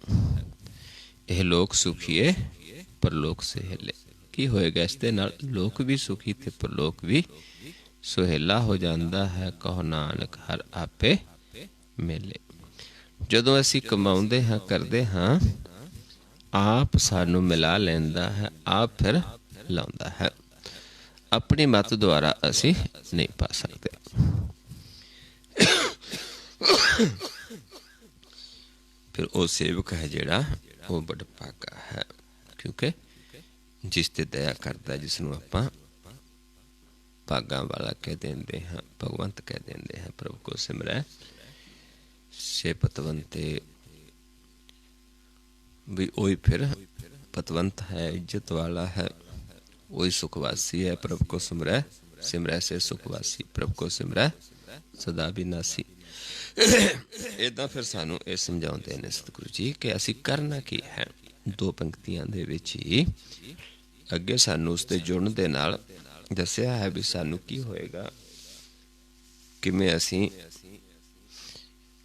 यह लोक सुखीए परलोक सहेले। की होएगा इस दे नाल? लोक भी सुखी ते परलोक भी सुहेला हो जाता है। कहो नानक हर आपे मेले। जदों असीं कमाउंदे हाँ करदे हाँ, आप सानू मिला लैंदा है, आप फिर लाउंदा है। अपनी मत द्वारा असीं नहीं पा सकते। फिर वो सेवक है जिहड़ा वो बड़ा भागा है, क्योंकि जिस ते दया करता, जिसनों आपां भागा वाला कह देंदे हाँ, भगवंत कह देंदे हैं। प्रभु को सिमरै से पतवंते, भी वही फिर पतवंत है, इज्जत वाला है, वही सुखवासी है। प्रभु को सिमरै, सिमरै से सुखवासी, प्रभु को सिमरै सदा विनासी। इदां फिर सानू ये समझाउंदे ने सतगुरु जी कि असीं करना की है। दो पंक्तियां दे विच ही अगे सानू उसते जुड़न दे नाल दस्सिया है भी सानू की होएगा, किवें असीं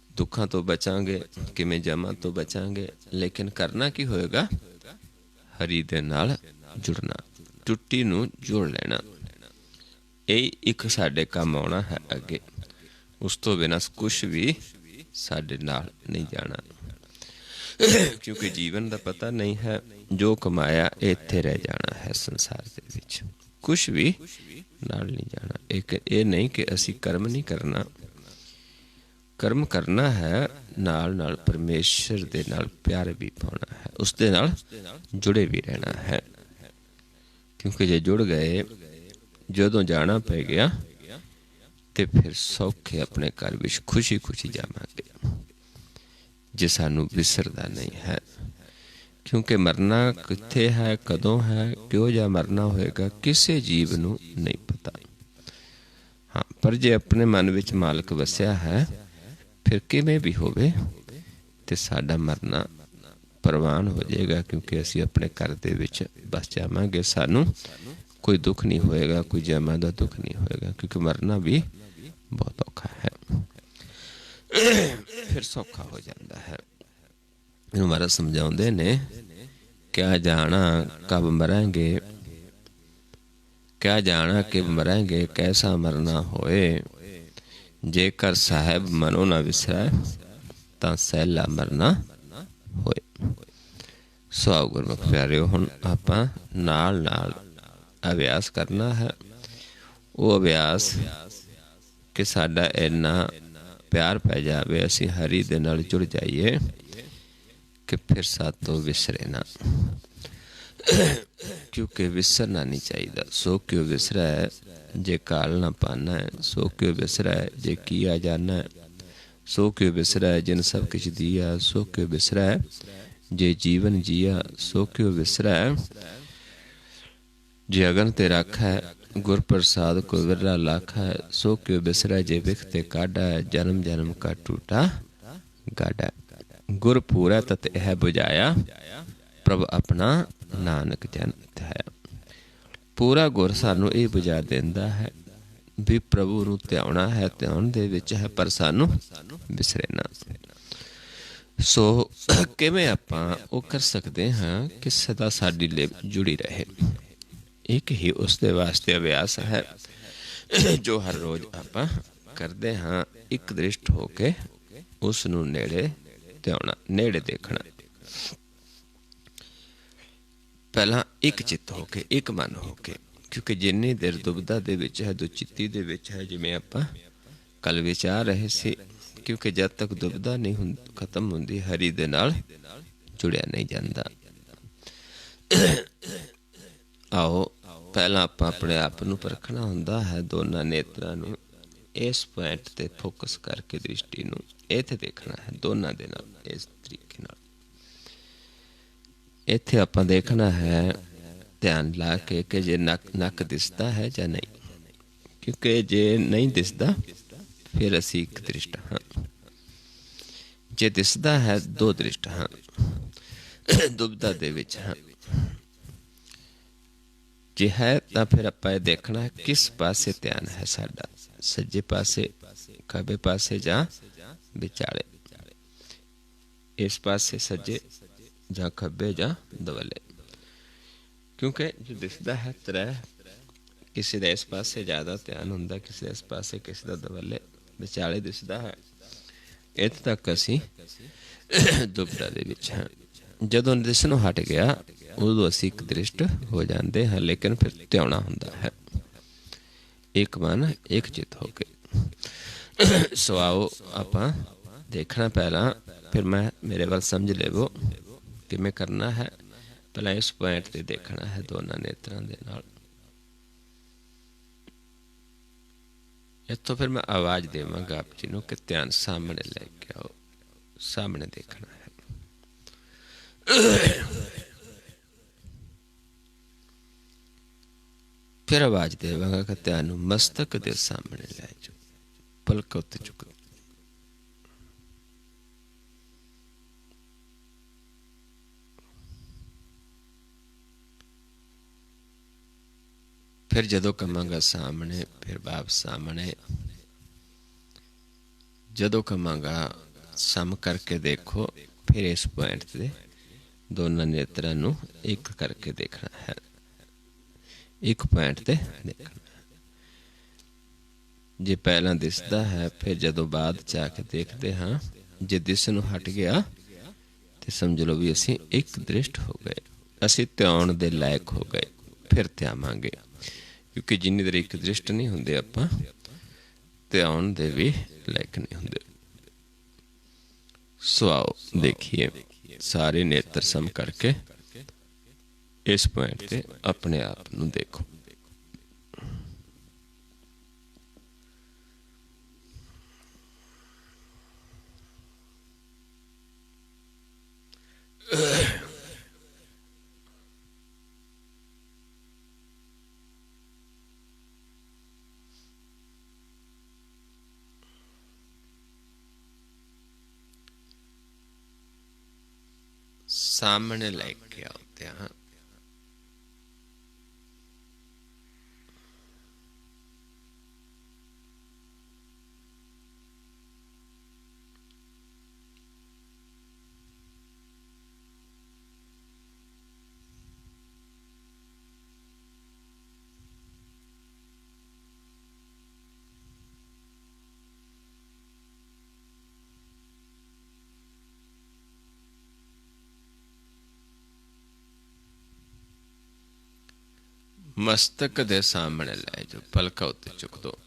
दुखां तो बचांगे, किवें जमा तो बचांगे। लेकिन करना की होएगा? हरि दे नाल जुड़ना, टुट्टी नूं जोड़ लेना। यही एक साडे काम आउणा है अगे। उस तो बिना कुछ भी साडे नाल नहीं जाना, क्योंकि जीवन का पता नहीं है। जो कमाया इत्थे रह जाना है संसार दे विच, कुछ भी नाल नहीं जाना। एक ये नहीं कि असी कर्म नहीं करना, कर्म करना है, नाल नाल परमेश्वर दे नाल प्यार भी पाना है, उस दे नाल जुड़े भी रहना है। क्योंकि जे जुड़ गए, जदों जाना पै गया ते फिर सौखे अपने घर विच खुशी खुशी जावांगे, जे सानू विसरदा नहीं है। क्योंकि मरना कित्थे है, कदों है, क्यों जा मरना होएगा, किसी जीव नू नहीं पता। हाँ, पर जे अपने मन विच मालक वसिया है, फिर किवें भी होवे ते साडा मरना परवान हो जाएगा। क्योंकि असीं अपने घर दे विच बस जावांगे, सानू कोई दुख नहीं होएगा, कोई जमा दा दुख नहीं होएगा। क्योंकि मरना भी बहुत औखा है, फिर सौखा हो जाता है। हमारा समझाउंदे ने, क्या जाना कब मरेंगे, क्या जाना कब मरेंगे, कैसा मरना होए। जेकर साहेब मनो ना विसरै, तां सैला मरना होए। सो गुरमुख प्यारिओ, हुण आपां नाल नाल अभ्यास करना है। वो अभ्यास कि साडा इन्ना प्यार पै जावे, असीं हरि दे नाल जुड़ जाइए कि फिर सातों विसरे ना। क्योंकि विसरना नहीं चाहिए। सो क्यों विसरै जे काल ना पाना है, सो क्यों विसरै जे किया जाना है, सो क्यों विसरै जिन सब कुछ दिया, सो क्यों विसरै जे जीवन जिया, सो क्यों विसरै जे अगन ते रखा है, गुर प्रसाद को विरला लाखा है, सो क्यों बिसरै जे विखते काढ़ा है, जन्म जन्म का टूटा गाढ़ा। गुर पूरा तत यह बुझाया, प्रभ अपना ਨਾਨਕ ਜਨ ਧਿਆਇਆ। ਪੂਰਾ ਗੁਰ ਸਾਨੂੰ ਇਹ ਬੁਝਾ ਦਿੰਦਾ ਹੈ ਵੀ ਪ੍ਰਭੂ ਨੂੰ ਧਿਆਉਣਾ ਹੈ, ਧਿਆਉਣ ਦੇ ਵਿੱਚ ਹੈ, ਪਰ ਸਾਨੂੰ ਵਿਸਰੇ ਨਾ। ਸੋ ਕਿਵੇਂ ਆਪਾਂ ਉਹ ਕਰ ਸਕਦੇ ਹਾਂ ਕਿ ਸਦਾ ਸਾਡੀ ਲਿਵ ਜੁੜੀ ਰਹੇ। ਇੱਕ ਹੀ ਉਸ ਦੇ ਵਾਸਤੇ ਅਭਿਆਸ ਹੈ ਜੋ ਹਰ ਰੋਜ਼ ਆਪਾਂ ਕਰਦੇ ਹਾਂ। ਇੱਕ ਦ੍ਰਿਸ਼ਟ ਹੋ ਕੇ ਉਸ ਨੂੰ ਨੇੜੇ ਧਿਆਉਣਾ, ਨੇੜੇ ਦੇਖਣਾ। ਪਹਿਲਾਂ ਇੱਕ ਚਿੱਤ ਹੋ ਕੇ, ਇੱਕ ਮਨ ਹੋ ਕੇ, ਕਿਉਂਕਿ ਜਿੰਨੀ ਦੇਰ ਦੁਬਿਧਾ ਦੇ ਵਿੱਚ ਹੈ, ਦੁਚਿੱਤੀ ਦੇ ਵਿੱਚ ਹੈ, ਜਿਵੇਂ ਆਪਾਂ ਕੱਲ ਵਿਚਾਰ ਰਹੇ ਸੀ, ਕਿਉਂਕਿ ਜਦ ਤੱਕ ਦੁਬਿਧਾ ਨਹੀਂ ਖਤਮ ਹੁੰਦੀ, ਹਰੀ ਦੇ ਨਾਲ ਜੁੜਿਆ ਨਹੀਂ ਜਾਂਦਾ। ਆਓ ਪਹਿਲਾਂ ਆਪਾਂ ਆਪਣੇ ਆਪ ਨੂੰ ਪਰਖਣਾ ਹੁੰਦਾ ਹੈ, ਦੋਨਾਂ ਨੇਤਰਾਂ ਨੂੰ ਇਸ ਪੁਆਇੰਟ ਤੇ ਫੋਕਸ ਕਰਕੇ ਦ੍ਰਿਸ਼ਟੀ ਨੂੰ ਇੱਥੇ ਦੇਖਣਾ ਹੈ, ਦੋਨਾਂ ਦੇ ਨਾਲ ਇਸ ਤਰੀਕੇ ਨਾਲ। ਇੱਥੇ ਆਪਾਂ ਦੇਖਣਾ ਹੈ ਧਿਆਨ ਲਾ ਕੇ ਕਿ ਜੇ ਨੱਕ ਦਿਸਦਾ ਹੈ ਜਾਂ ਨਹੀਂ, ਕਿਉਂਕਿ ਜੇ ਨਹੀਂ ਦਿਸਦਾ ਫਿਰ ਅਸੀਂ ਇੱਕ ਦ੍ਰਿਸ਼ਟ ਹਾਂ, ਜੇ ਦਿਸਦਾ ਹੈ ਦੋ ਦ੍ਰਿਸ਼ਟ ਹਾਂ, ਦੁਬਿਧਾ ਦੇ ਵਿੱਚ ਹਾਂ। ਜੇ ਹੈ ਤਾਂ ਫਿਰ ਆਪਾਂ ਇਹ ਦੇਖਣਾ ਹੈ ਕਿਸ ਪਾਸੇ ਧਿਆਨ ਹੈ ਸਾਡਾ, ਸੱਜੇ ਪਾਸੇ, ਖੱਬੇ ਪਾਸੇ ਜਾਂ ਵਿਚਾਲੇ, ਇਸ ਪਾਸੇ ਸੱਜੇ ਜਾਂ ਖੱਬੇ ਜਾਂ ਦਵੱਲੇ। ਕਿਉਂਕਿ ਜੋ ਦਿਸਦਾ ਹੈ ਤ੍ਰੈ, ਕਿਸੇ ਦਾ ਇਸ ਪਾਸੇ ਜ਼ਿਆਦਾ ਧਿਆਨ ਹੁੰਦਾ, ਕਿਸੇ ਦਾ ਇਸ ਪਾਸੇ, ਕਿਸੇ ਦਾ ਦਵੱਲੇ, ਵਿਚਾਲੇ ਦਿਸਦਾ ਹੈ। ਇੱਥੇ ਤੱਕ ਅਸੀਂ ਦੁਬਿਧਾ ਦੇ ਵਿੱਚ ਹਾਂ। ਜਦੋਂ ਦਿਸਣੋਂ ਹਟ ਗਿਆ ਉਦੋਂ ਅਸੀਂ ਇੱਕ ਦ੍ਰਿਸ਼ਟ ਹੋ ਜਾਂਦੇ ਹਾਂ, ਲੇਕਿਨ ਫਿਰ ਧਿਆਉਣਾ ਹੁੰਦਾ ਹੈ ਇੱਕ ਮਨ ਇੱਕ ਚਿੱਤ ਹੋ ਕੇ। ਸੋ ਆਓ ਆਪਾਂ ਦੇਖਣਾ ਪਹਿਲਾਂ, ਫਿਰ ਮੇਰੇ ਵੱਲ ਸਮਝ ਲਵੋ ਕਿਵੇਂ ਕਰਨਾ ਹੈ। ਪਹਿਲਾਂ ਇਸ ਪੁਆਇੰਟ ਤੇ ਦੇਖਣਾ ਹੈ ਦੋਨਾਂ ਨੇਤਰਾਂ ਦੇ ਨਾਲ। ਇੱਥੋਂ ਫਿਰ ਮੈਂ ਆਵਾਜ਼ ਦੇਵਾਂਗਾ ਆਪ ਜੀ ਨੂੰ ਕਿ ਧਿਆਨ ਸਾਹਮਣੇ ਲੈ ਕੇ ਆਓ, ਸਾਹਮਣੇ ਦੇਖਣਾ ਹੈ। ਫਿਰ ਆਵਾਜ਼ ਦੇਵਾਂਗਾ ਕਿ ਧਿਆਨ ਨੂੰ ਮਸਤਕ ਦੇ ਸਾਹਮਣੇ ਲੈ ਜਾਓ, ਪਲਕ ਉੱਤੇ ਚੁੱਕੋ। ਫਿਰ ਜਦੋਂ ਕਵਾਂਗਾ ਸਾਹਮਣੇ, ਫਿਰ ਵਾਪਸ ਸਾਹਮਣੇ। ਜਦੋਂ ਕਵਾਂਗਾ ਸਮ ਕਰਕੇ ਦੇਖੋ, ਫਿਰ ਇਸ ਪੁਆਇੰਟ ਤੇ ਦੋਨਾਂ ਨੇਤਰਾਂ ਨੂੰ ਇੱਕ ਕਰਕੇ ਦੇਖਣਾ ਹੈ, ਇੱਕ ਪੁਆਇੰਟ ਤੇ ਦੇਖਣਾ। ਜੇ ਪਹਿਲਾਂ ਦਿਸਦਾ ਹੈ ਫਿਰ ਜਦੋਂ ਬਾਅਦ ਚ ਆ ਕੇ ਦੇਖਦੇ ਹਾਂ, ਜੇ ਦਿਸ ਨੂੰ ਹਟ ਗਿਆ ਤੇ ਸਮਝ ਲਓ ਵੀ ਅਸੀਂ ਇੱਕ ਦ੍ਰਿਸ਼ਟ ਹੋ ਗਏ, ਅਸੀਂ ਧਿਆਉਣ ਦੇ ਲਾਇਕ ਹੋ ਗਏ। ਫਿਰ ਧਿਆਵਾਂਗੇ, ਕਿਉਂਕਿ ਜਿੰਨੀ ਦੇਰ ਇੱਕ ਦ੍ਰਿਸ਼ਟ ਨਹੀਂ ਹੁੰਦੇ ਆਪਾਂ ਧਿਆਉਣ ਦੇ ਵੀ ਲਾਇਕ ਨਹੀਂ ਹੁੰਦੇ। ਸੋ ਆਓ ਦੇਖੀਏ, ਸਾਰੇ ਨੇਤਰ ਸਮ ਕਰਕੇ ਇਸ ਪੁਆਇੰਟ ਤੇ ਆਪਣੇ ਆਪ ਨੂੰ ਦੇਖੋ। सामने ले के आते हैं। मस्तक दे सामने ले जाओ, पलका उत्ते चुक दो।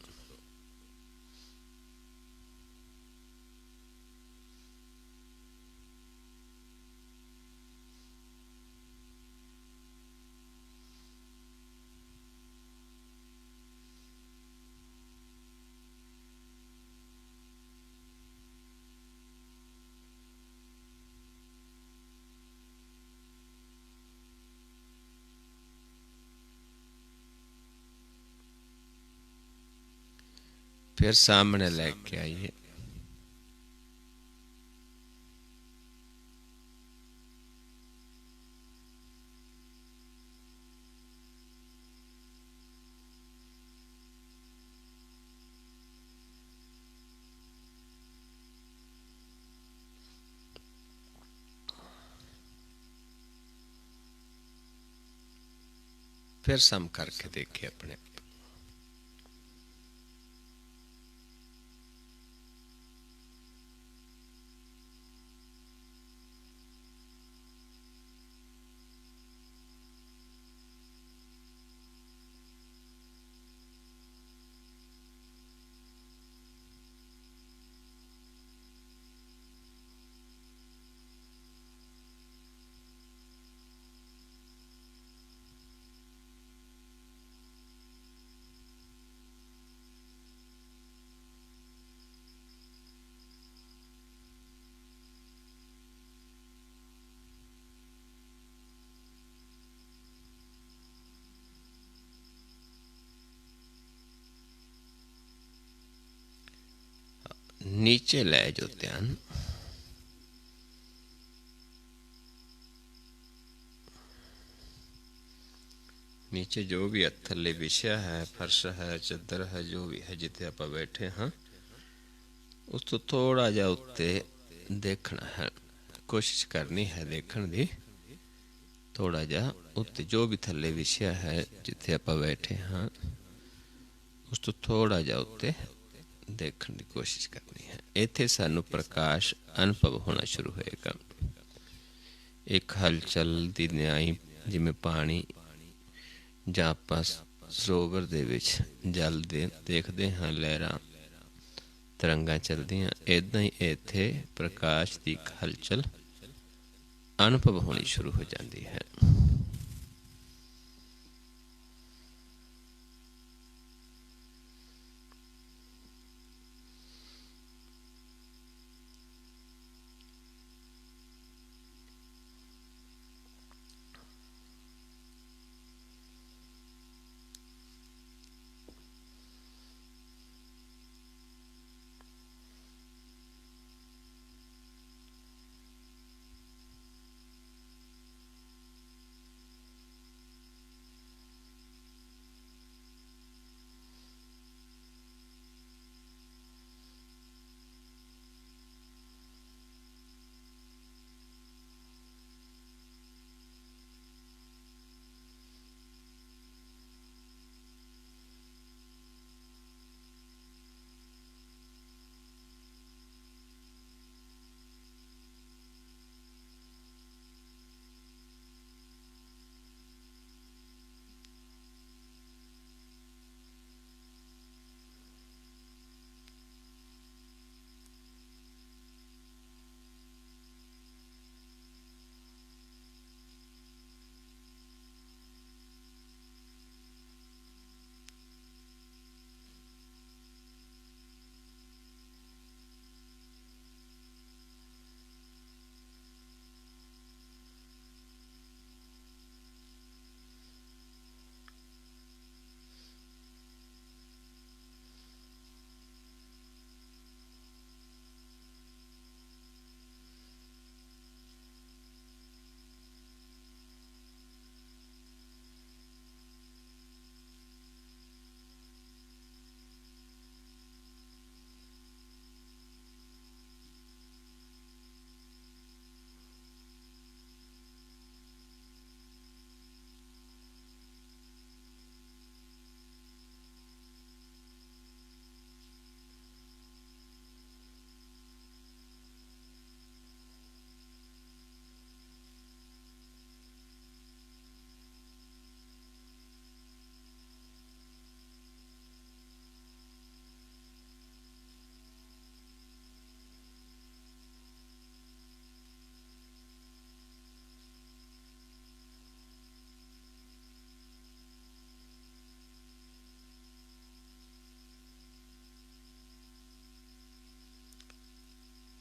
फिर सामने लेके आइए। फिर सम करके देखे अपने आप। नीचे लै जो ध्यान, नीचे जो भी थल्ले विछया है, फर्श है, चादर है, जो भी है जिथे आप बैठे हाँ, उस तो थोड़ा जा उत्ते देखना है, कोशिश करनी है देखने की। थोड़ा जा उत्ते जो भी थल्ले विछया है जिथे आप बैठे हाँ, उस तो थोड़ा जा उत्ते देखने की कोशिश करनी है। इत्थे सानू प्रकाश अनुभव होना शुरू होएगा। एक हलचल दी न्याई, जिमें पानी ਜਾਂ ਆਪਾਂ ਸਰੋਵਰ ਦੇ ਵਿੱਚ ਜਲ ਦੇ ਦੇਖਦੇ ਹਾਂ ਲਹਿਰਾਂ ਤਰੰਗਾਂ ਚੱਲਦੀਆਂ, ਇੱਦਾਂ ਹੀ ਇੱਥੇ ਪ੍ਰਕਾਸ਼ ਦੀ ਇੱਕ ਹਲਚਲ ਅਨੁਭਵ ਹੋਣੀ ਸ਼ੁਰੂ ਹੋ ਜਾਂਦੀ ਹੈ।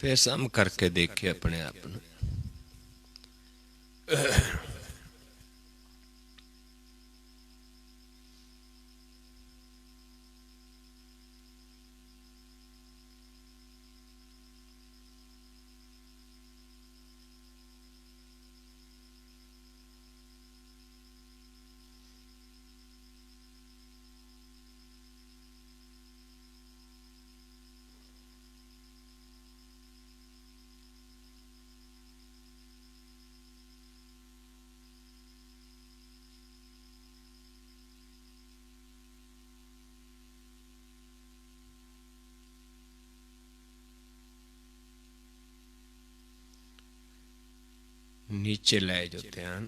फिर सम करके देखे अपने आप को। नीचे लै जो ध्यान।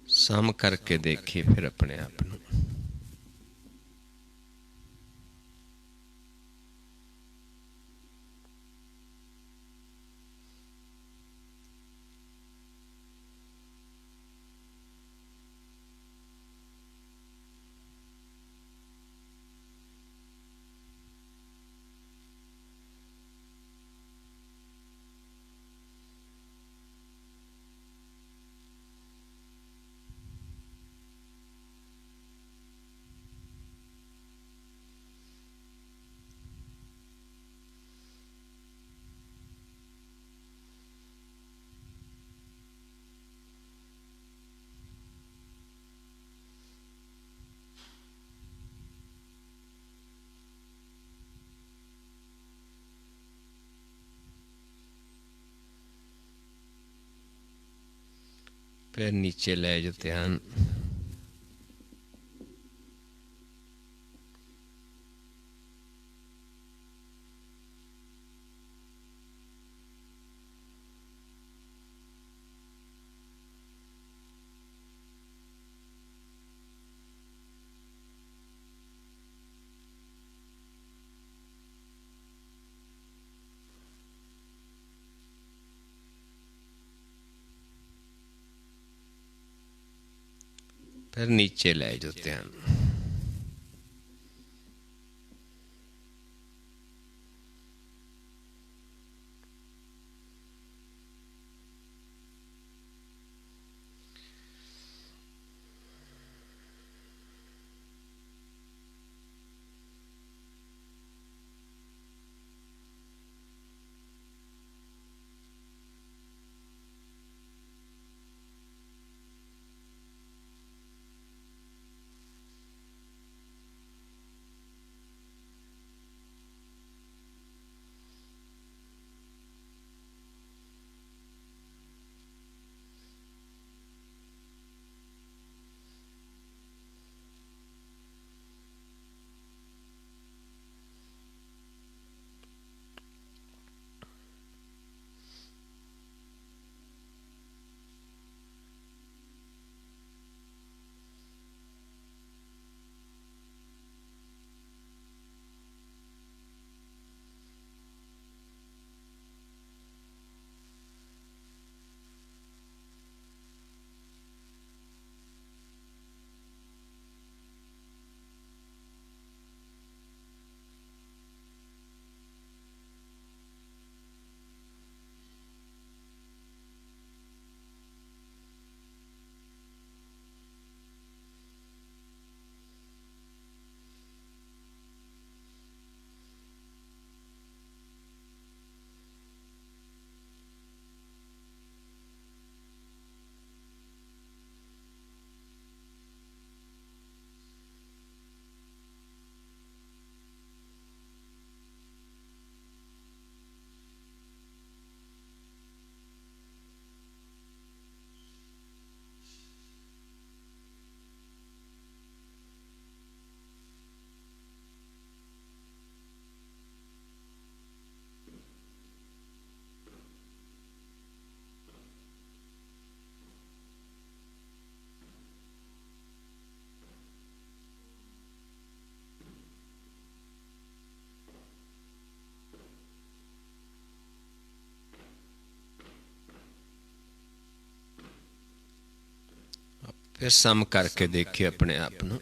सम करके देखी फिर अपने आप ਨੂੰ। फिर नीचे लै जो ध्यान। फिर नीचे लै जो ध्यान। फिर सम करके देखिए अपने आप ਨੂੰ।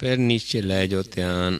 फिर नीचे ले जाओ ध्यान।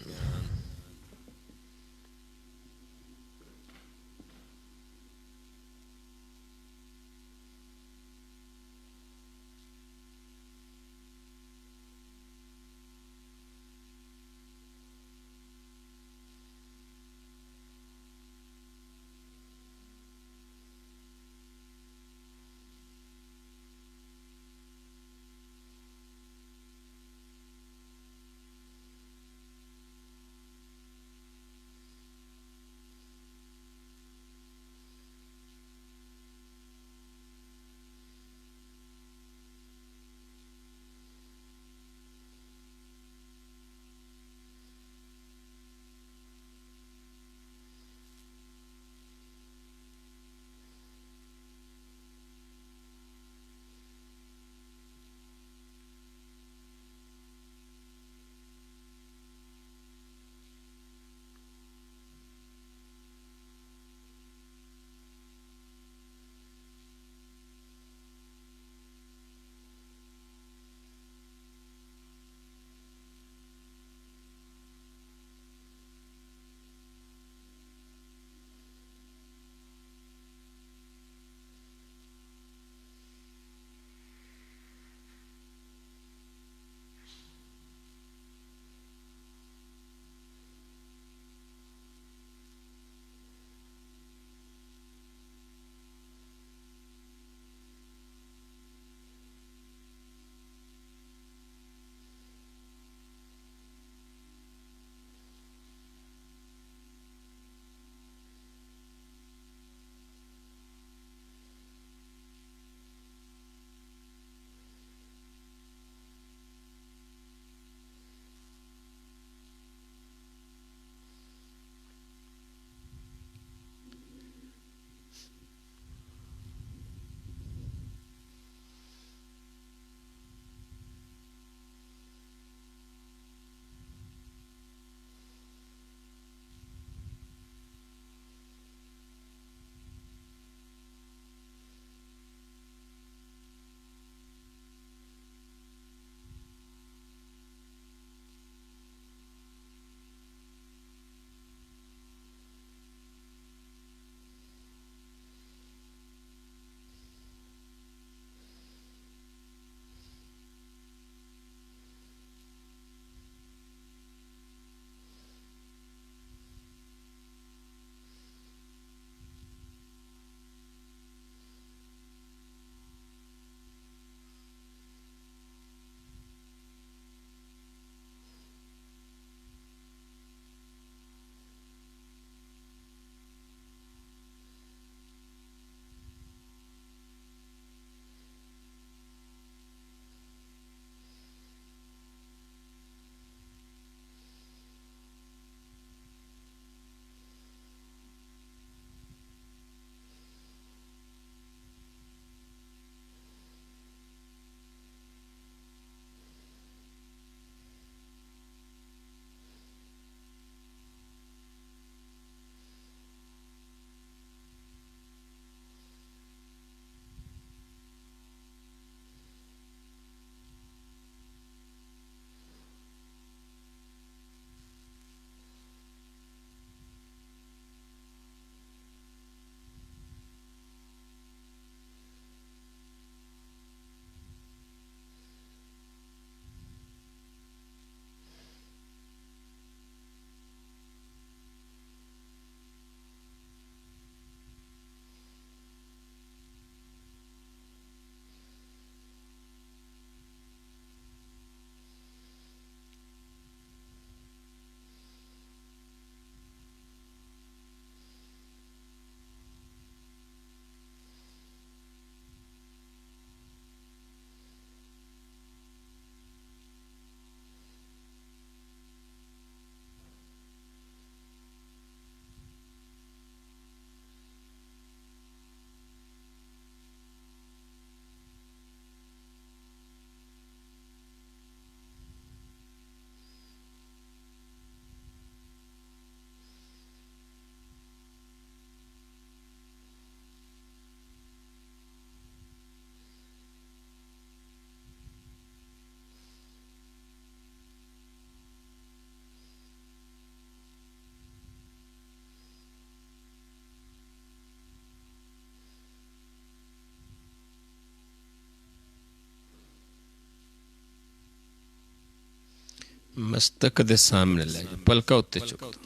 मस्तक दे सामने लै जाओ, पलका उत्ते चुक दो।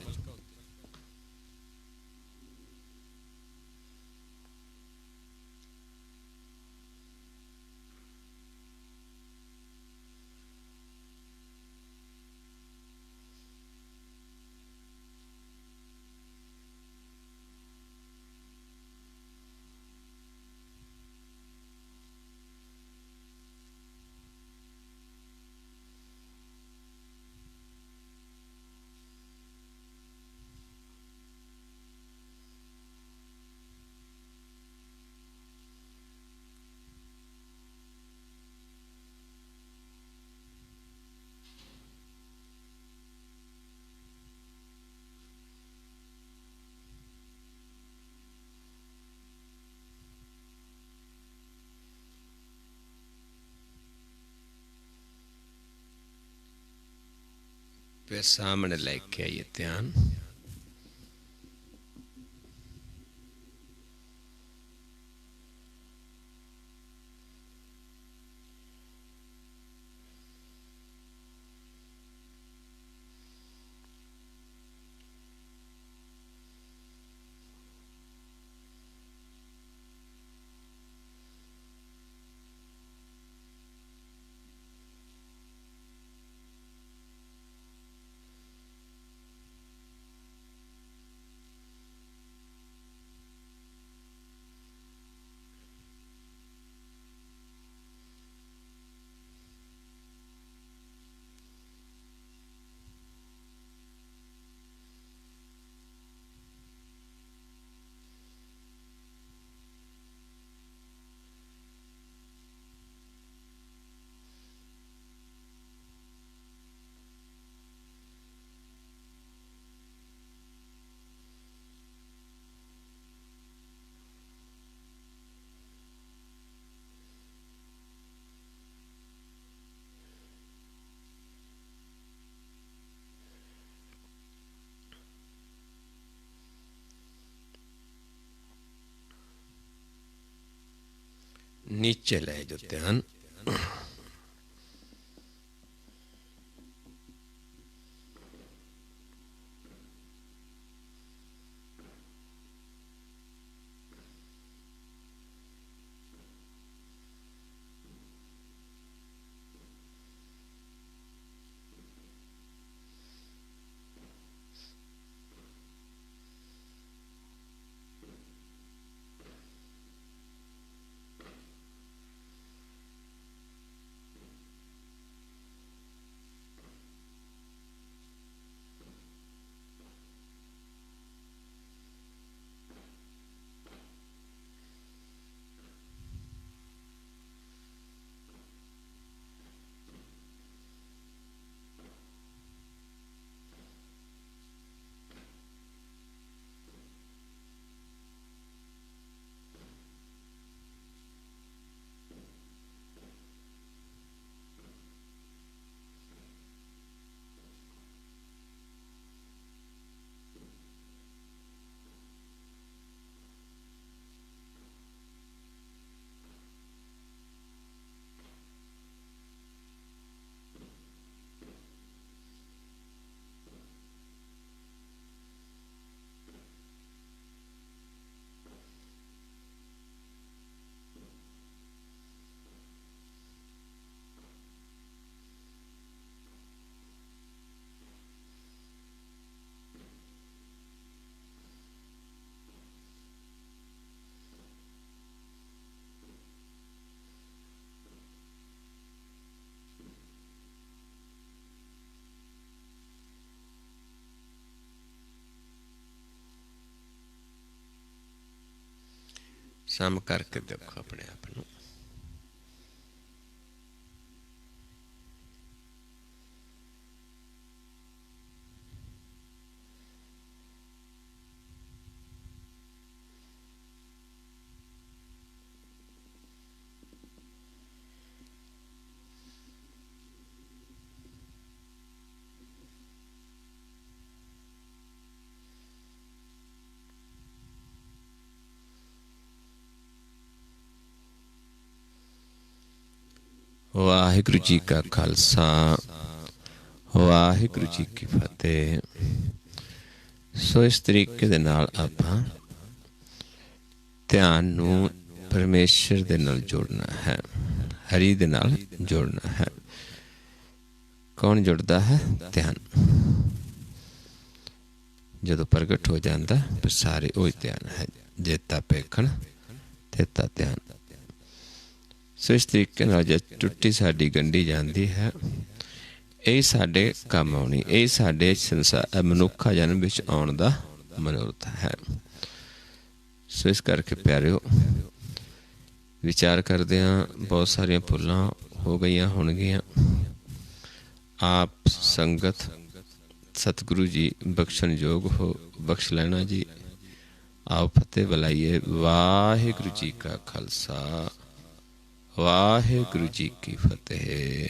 पे सामने लेके आइए ध्यान। नीचे ले जाओ ध्यान। सम करके देखो अपने आप को। वाहिगुरु जी का खालसा ਵਾਹਿਗੁਰੂ ਜੀ ਕੀ ਫਤਿਹ। ਸੋ ਇਸ ਤਰੀਕੇ ਦੇ ਨਾਲ ਆਪਾਂ ਧਿਆਨ ਨੂੰ ਪਰਮੇਸ਼ਰ ਦੇ ਨਾਲ ਜੋੜਨਾ ਹੈ, ਹਰੀ ਦੇ ਨਾਲ ਜੋੜਨਾ ਹੈ। ਕੌਣ ਜੁੜਦਾ ਹੈ? ਧਿਆਨ। ਜਦੋਂ ਪ੍ਰਗਟ ਹੋ ਜਾਂਦਾ ਫਿਰ ਸਾਰੇ ਉਹੀ ਧਿਆਨ ਹੈ। ਜੇਤਾ ਪੇਖਣ ਤੇਤਾ ਧਿਆਨ। ਸੋ ਇਸ ਤਰੀਕੇ ਨਾਲ ਜੇ ਟੁੱਟੀ ਸਾਡੀ ਗੰਢੀ ਜਾਂਦੀ ਹੈ, ਇਹ ਸਾਡੇ ਕੰਮ ਆਉਣੀ, ਇਹ ਸਾਡੇ ਸੰਸਾਰ ਮਨੁੱਖਾ ਜਨਮ ਵਿੱਚ ਆਉਣ ਦਾ ਮਨੋਰਥ ਹੈ। ਸੋ ਇਸ ਕਰਕੇ ਪਿਆਰਿਓ, ਵਿਚਾਰ ਕਰਦੇ ਹਾਂ ਬਹੁਤ ਸਾਰੀਆਂ ਭੁੱਲਾਂ ਹੋ ਗਈਆਂ ਹੋਣਗੀਆਂ। ਆਪ ਸੰਗਤ ਸਤਿਗੁਰੂ ਜੀ ਬਖਸ਼ਣ ਯੋਗ ਹੋ, ਬਖਸ਼ ਲੈਣਾ ਜੀ। ਆਓ ਫਤਿਹ ਬੁਲਾਈਏ। ਵਾਹਿਗੁਰੂ ਜੀ ਕਾ ਖਾਲਸਾ, ਵਾਹਿਗੁਰੂ ਜੀ ਕੀ ਫਤਿਹ।